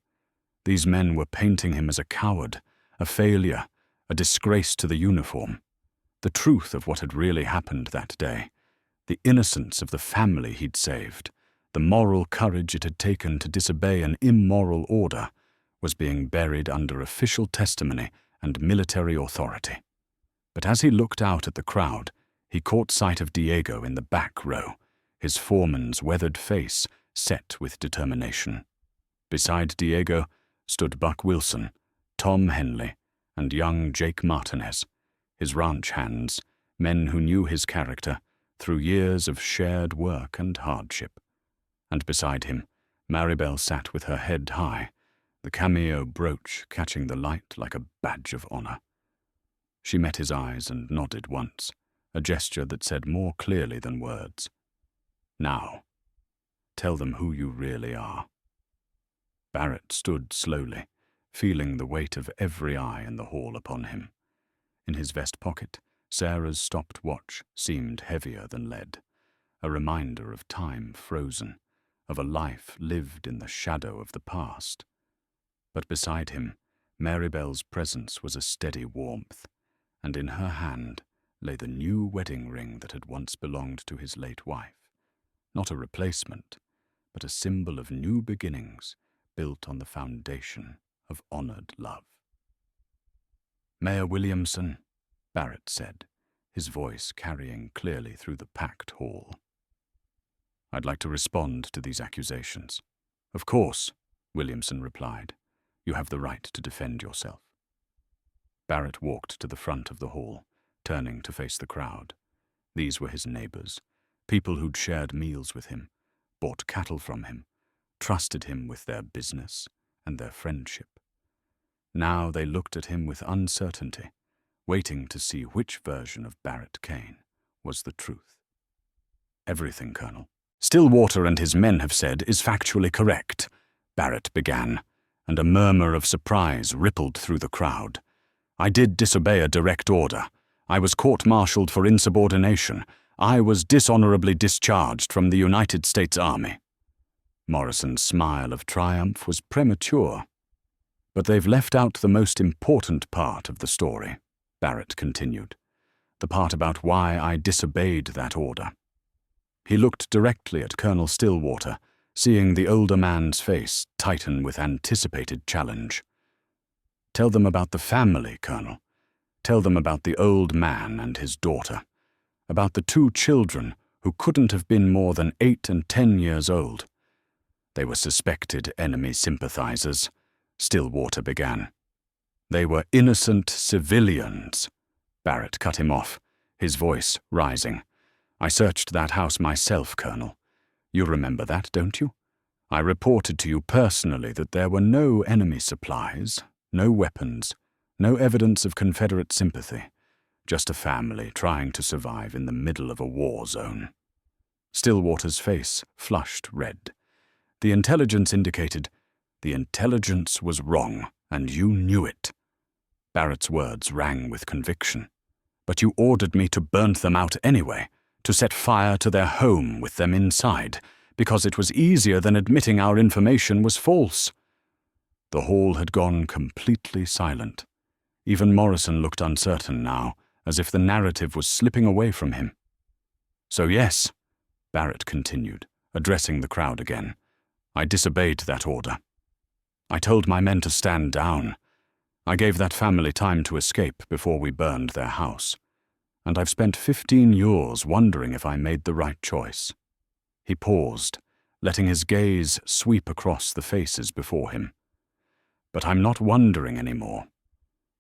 These men were painting him as a coward, a failure, a disgrace to the uniform. The truth of what had really happened that day, the innocence of the family he'd saved, the moral courage it had taken to disobey an immoral order, was being buried under official testimony and military authority. But as he looked out at the crowd, he caught sight of Diego in the back row, his foreman's weathered face set with determination. Beside Diego stood Buck Wilson, Tom Henley, and young Jake Martinez, his ranch hands, men who knew his character through years of shared work and hardship. And beside him, Marybelle sat with her head high, the cameo brooch catching the light like a badge of honor. She met his eyes and nodded once, a gesture that said more clearly than words. "Now, tell them who you really are." Barrett stood slowly, feeling the weight of every eye in the hall upon him. In his vest pocket, Sarah's stopped watch seemed heavier than lead, a reminder of time frozen, of a life lived in the shadow of the past. But beside him, Marybelle's presence was a steady warmth, and in her hand lay the new wedding ring that had once belonged to his late wife. Not a replacement, but a symbol of new beginnings built on the foundation of honored love. "Mayor Williamson," Barrett said, his voice carrying clearly through the packed hall. "I'd like to respond to these accusations." "Of course," Williamson replied. "You have the right to defend yourself." Barrett walked to the front of the hall, turning to face the crowd. These were his neighbors, people who'd shared meals with him, bought cattle from him, trusted him with their business and their friendship. Now they looked at him with uncertainty, waiting to see which version of Barrett Cain was the truth. "Everything, Colonel, Stillwater and his men have said is factually correct," Barrett began, and a murmur of surprise rippled through the crowd. "I did disobey a direct order. I was court-martialed for insubordination. I was dishonorably discharged from the United States Army." Morrison's smile of triumph was premature. "But they've left out the most important part of the story," Barrett continued. "The part about why I disobeyed that order." He looked directly at Colonel Stillwater, seeing the older man's face tighten with anticipated challenge. "Tell them about the family, Colonel. Tell them about the old man and his daughter, about the two children who couldn't have been more than 8 and 10 years old." "They were suspected enemy sympathizers," Stillwater began. "They were innocent civilians," Barrett cut him off, his voice rising. "I searched that house myself, Colonel. You remember that, don't you? I reported to you personally that there were no enemy supplies, no weapons, no evidence of Confederate sympathy, just a family trying to survive in the middle of a war zone." Stillwater's face flushed red. "The intelligence indicated—" "The intelligence was wrong, and you knew it." Barrett's words rang with conviction. "But you ordered me to burn them out anyway, to set fire to their home with them inside, because it was easier than admitting our information was false." The hall had gone completely silent. Even Morrison looked uncertain now, as if the narrative was slipping away from him. "So yes," Barrett continued, addressing the crowd again, "I disobeyed that order. I told my men to stand down. I gave that family time to escape before we burned their house. And I've spent 15 years wondering if I made the right choice." He paused, letting his gaze sweep across the faces before him. "But I'm not wondering anymore,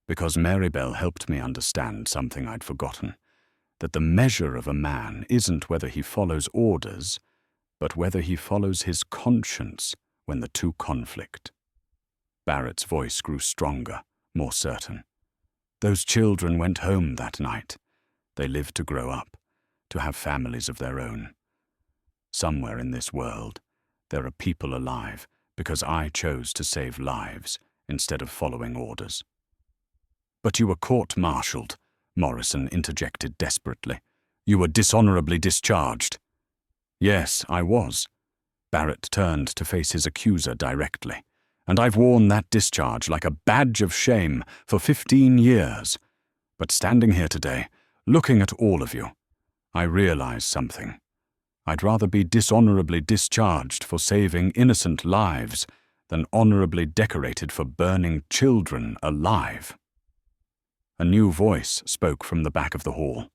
because Marybelle helped me understand something I'd forgotten, that the measure of a man isn't whether he follows orders, but whether he follows his conscience when the two conflict." Barrett's voice grew stronger, more certain. "Those children went home that night. They lived to grow up, to have families of their own. Somewhere in this world, there are people alive because I chose to save lives instead of following orders." "But you were court-martialed," Morrison interjected desperately. "You were dishonorably discharged." "Yes, I was." Barrett turned to face his accuser directly. "And I've worn that discharge like a badge of shame for 15 years. But standing here today, looking at all of you, I realize something. I'd rather be dishonorably discharged for saving innocent lives than honorably decorated for burning children alive." A new voice spoke from the back of the hall.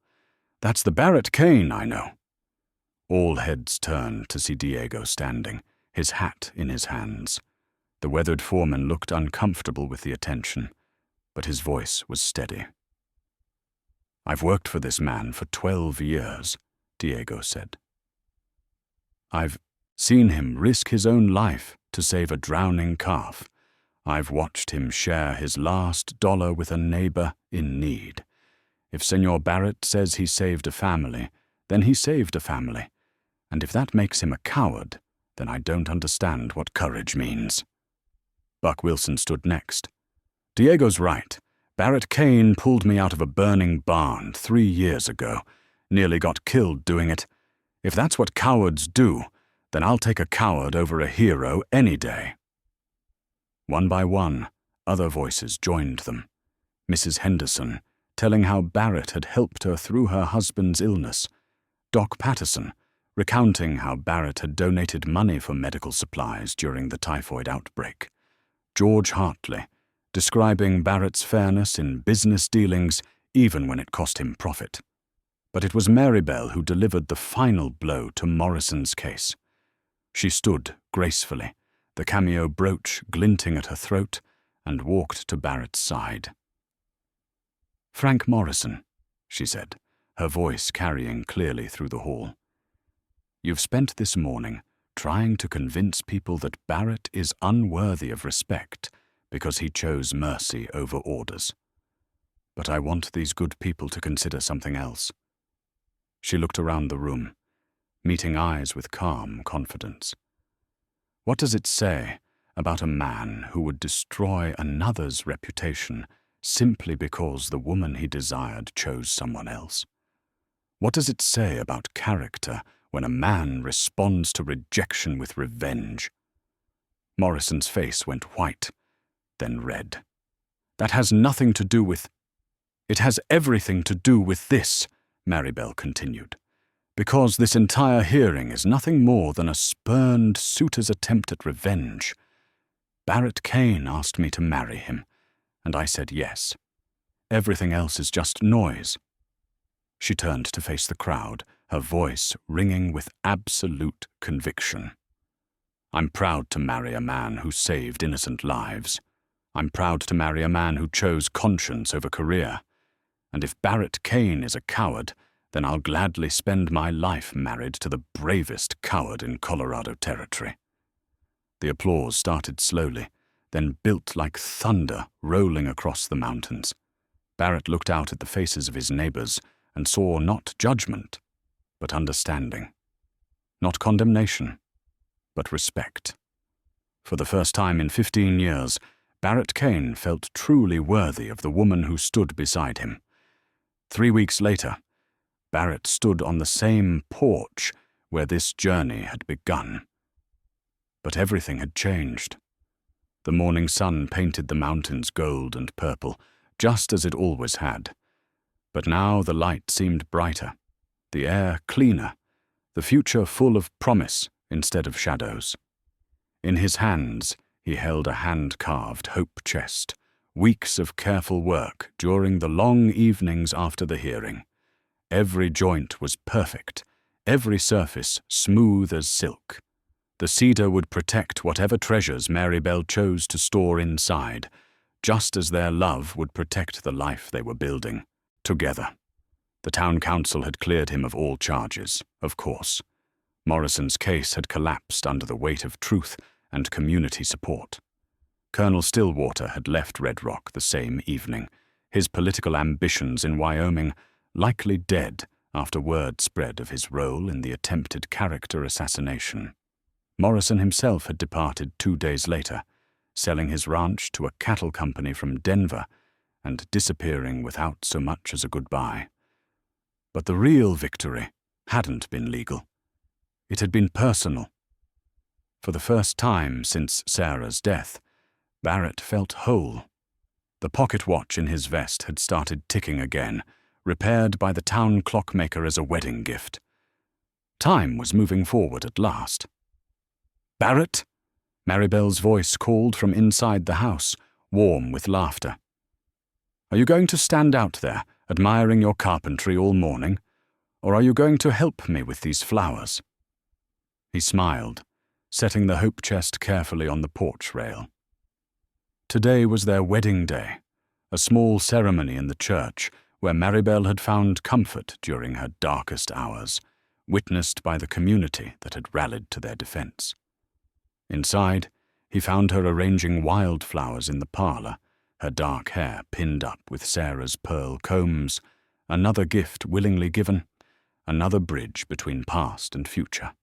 "That's the Barrett Cain I know." All heads turned to see Diego standing, his hat in his hands. The weathered foreman looked uncomfortable with the attention, but his voice was steady. "I've worked for this man for 12 years, Diego said. "I've seen him risk his own life to save a drowning calf. I've watched him share his last dollar with a neighbor in need. If Senor Barrett says he saved a family, then he saved a family. And if that makes him a coward, then I don't understand what courage means." Buck Wilson stood next. "Diego's right. Barrett Cain pulled me out of a burning barn 3 years ago. Nearly got killed doing it. If that's what cowards do, then I'll take a coward over a hero any day." One by one, other voices joined them. Mrs. Henderson, telling how Barrett had helped her through her husband's illness. Doc Patterson, recounting how Barrett had donated money for medical supplies during the typhoid outbreak. George Hartley, describing Barrett's fairness in business dealings even when it cost him profit. But it was Marybelle who delivered the final blow to Morrison's case. She stood gracefully, the cameo brooch glinting at her throat, and walked to Barrett's side. "Frank Morrison," she said, her voice carrying clearly through the hall. "You've spent this morning trying to convince people that Barrett is unworthy of respect because he chose mercy over orders. But I want these good people to consider something else." She looked around the room, meeting eyes with calm confidence. "What does it say about a man who would destroy another's reputation simply because the woman he desired chose someone else? What does it say about character when a man responds to rejection with revenge?" Morrison's face went white, then red. "That has nothing to do with—" "It has everything to do with this," Marybelle continued, "because this entire hearing is nothing more than a spurned suitor's attempt at revenge. Barrett Cain asked me to marry him, and I said yes. Everything else is just noise." She turned to face the crowd, her voice ringing with absolute conviction. "I'm proud to marry a man who saved innocent lives. I'm proud to marry a man who chose conscience over career. And if Barrett Cain is a coward, then I'll gladly spend my life married to the bravest coward in Colorado Territory." The applause started slowly, then built like thunder rolling across the mountains. Barrett looked out at the faces of his neighbors and saw not judgment, but understanding. Not condemnation, but respect. For the first time in 15 years, Barrett Cain felt truly worthy of the woman who stood beside him. 3 weeks later, Barrett stood on the same porch where this journey had begun. But everything had changed. The morning sun painted the mountains gold and purple, just as it always had. But now the light seemed brighter, the air cleaner, the future full of promise instead of shadows. In his hands, he held a hand-carved hope chest, weeks of careful work during the long evenings after the hearing. Every joint was perfect, every surface smooth as silk. The cedar would protect whatever treasures Marybelle chose to store inside, just as their love would protect the life they were building, together. The town council had cleared him of all charges, of course. Morrison's case had collapsed under the weight of truth and community support. Colonel Stillwater had left Red Rock the same evening, his political ambitions in Wyoming likely dead after word spread of his role in the attempted character assassination. Morrison himself had departed 2 days later, selling his ranch to a cattle company from Denver and disappearing without so much as a goodbye. But the real victory hadn't been legal. It had been personal. For the first time since Sarah's death, Barrett felt whole. The pocket watch in his vest had started ticking again, repaired by the town clockmaker as a wedding gift. Time was moving forward at last. "Barrett?" Marybelle's voice called from inside the house, warm with laughter. "Are you going to stand out there, admiring your carpentry all morning, or are you going to help me with these flowers?" He smiled, setting the hope chest carefully on the porch rail. Today was their wedding day, a small ceremony in the church where Marybelle had found comfort during her darkest hours, witnessed by the community that had rallied to their defense. Inside, he found her arranging wildflowers in the parlor, her dark hair pinned up with Sarah's pearl combs, another gift willingly given, another bridge between past and future.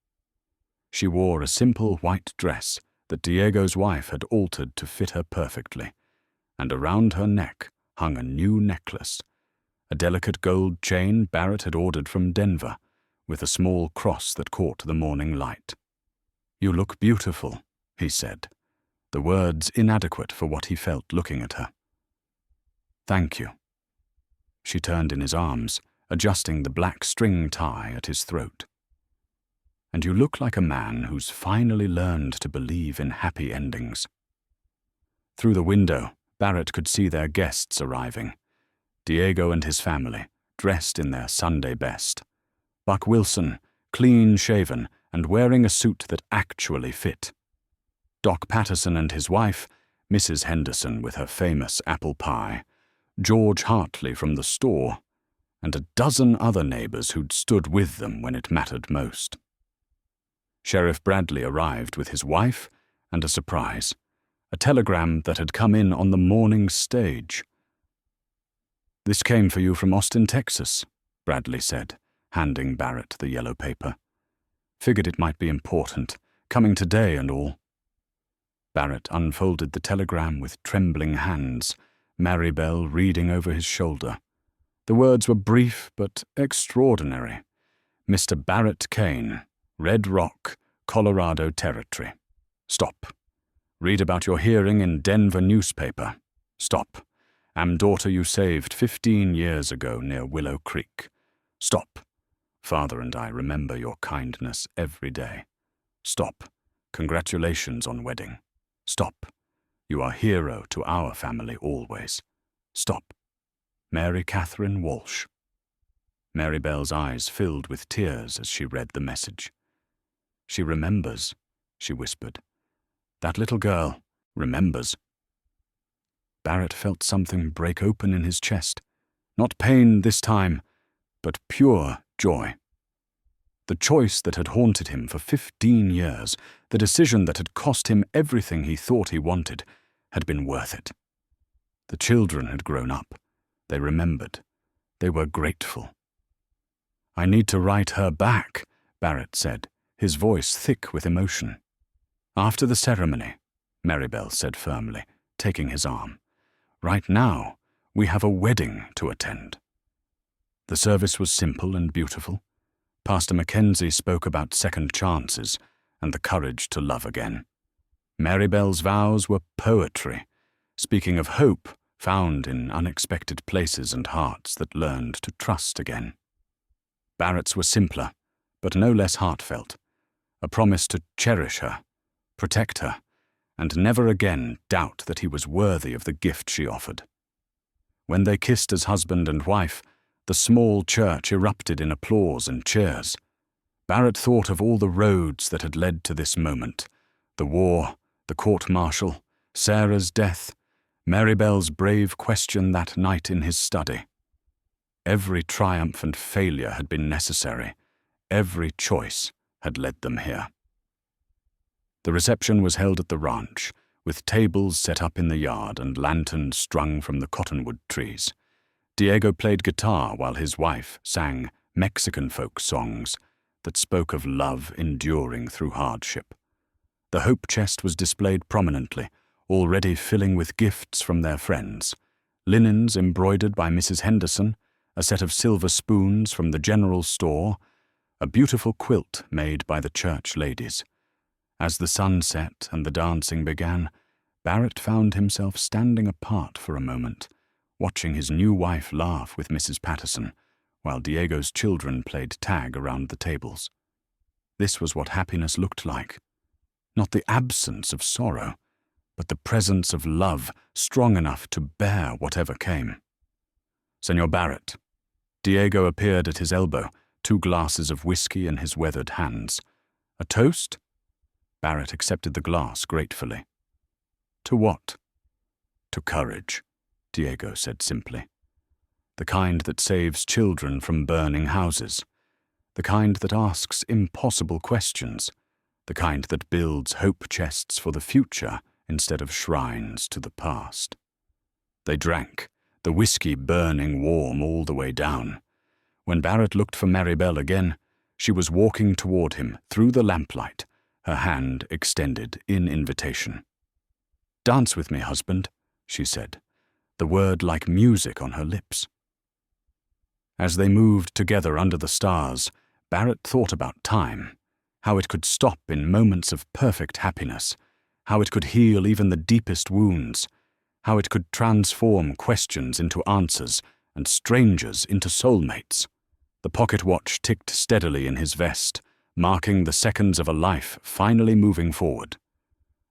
She wore a simple white dress that Diego's wife had altered to fit her perfectly, and around her neck hung a new necklace, a delicate gold chain Barrett had ordered from Denver, with a small cross that caught the morning light. "You look beautiful," he said, the words inadequate for what he felt looking at her. "Thank you." She turned in his arms, adjusting the black string tie at his throat. "And you look like a man who's finally learned to believe in happy endings." Through the window, Barrett could see their guests arriving. Diego and his family, dressed in their Sunday best. Buck Wilson, clean-shaven and wearing a suit that actually fit. Doc Patterson and his wife, Mrs. Henderson with her famous apple pie, George Hartley from the store, and a dozen other neighbors who'd stood with them when it mattered most. Sheriff Bradley arrived with his wife and a surprise, a telegram that had come in on the morning stage. "This came for you from Austin, Texas," Bradley said, handing Barrett the yellow paper. "Figured it might be important, coming today and all." Barrett unfolded the telegram with trembling hands, Marybelle reading over his shoulder. The words were brief but extraordinary. "Mr. Barrett Cain, Red Rock, Colorado Territory. Stop. Read about your hearing in Denver newspaper. Stop. Am daughter you saved 15 years ago near Willow Creek. Stop. Father and I remember your kindness every day. Stop. Congratulations on wedding. Stop. You are hero to our family always. Stop. Mary Catherine Walsh." Marybelle's eyes filled with tears as she read the message. "She remembers," she whispered. "That little girl remembers." Barrett felt something break open in his chest. Not pain this time, but pure joy. The choice that had haunted him for 15 years, the decision that had cost him everything he thought he wanted, had been worth it. The children had grown up. They remembered. They were grateful. "I need to write her back," Barrett said, his voice thick with emotion. "After the ceremony," Marybelle said firmly, taking his arm. "Right now, we have a wedding to attend." The service was simple and beautiful. Pastor Mackenzie spoke about second chances and the courage to love again. Marybelle's vows were poetry, speaking of hope found in unexpected places and hearts that learned to trust again. Barrett's were simpler, but no less heartfelt, a promise to cherish her, protect her, and never again doubt that he was worthy of the gift she offered. When they kissed as husband and wife, the small church erupted in applause and cheers. Barrett thought of all the roads that had led to this moment: the war, the court-martial, Sarah's death, Marybelle's brave question that night in his study. Every triumph and failure had been necessary. Every choice had led them here. The reception was held at the ranch, with tables set up in the yard and lanterns strung from the cottonwood trees. Diego played guitar while his wife sang Mexican folk songs that spoke of love enduring through hardship. The hope chest was displayed prominently, already filling with gifts from their friends: linens embroidered by Mrs. Henderson, a set of silver spoons from the general store, a beautiful quilt made by the church ladies. As the sun set and the dancing began, Barrett found himself standing apart for a moment, watching his new wife laugh with Mrs. Patterson, while Diego's children played tag around the tables. This was what happiness looked like. Not the absence of sorrow, but the presence of love strong enough to bear whatever came. "Senor Barrett." Diego appeared at his elbow, 2 glasses of whiskey in his weathered hands. "A toast?" Barrett accepted the glass gratefully. "To what?" "To courage," Diego said simply. "The kind that saves children from burning houses. The kind that asks impossible questions. The kind that builds hope chests for the future instead of shrines to the past." They drank, the whiskey burning warm all the way down. When Barrett looked for Marybelle again, she was walking toward him through the lamplight, her hand extended in invitation. "Dance with me, husband," she said, the word like music on her lips. As they moved together under the stars, Barrett thought about time, how it could stop in moments of perfect happiness, how it could heal even the deepest wounds, how it could transform questions into answers and strangers into soulmates. The pocket watch ticked steadily in his vest, marking the seconds of a life finally moving forward.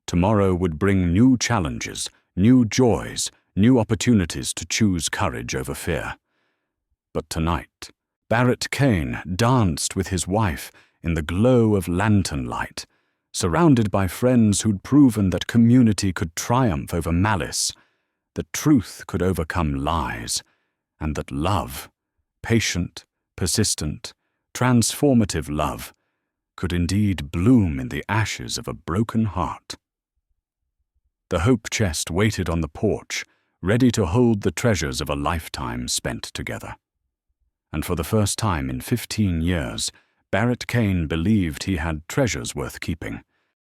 Tomorrow would bring new challenges, new joys, new opportunities to choose courage over fear. But tonight, Barrett Cain danced with his wife in the glow of lantern light, surrounded by friends who'd proven that community could triumph over malice, that truth could overcome lies, and that love, patient, persistent, transformative love, could indeed bloom in the ashes of a broken heart. The hope chest waited on the porch, ready to hold the treasures of a lifetime spent together. And for the first time in 15 years, Barrett Cain believed he had treasures worth keeping.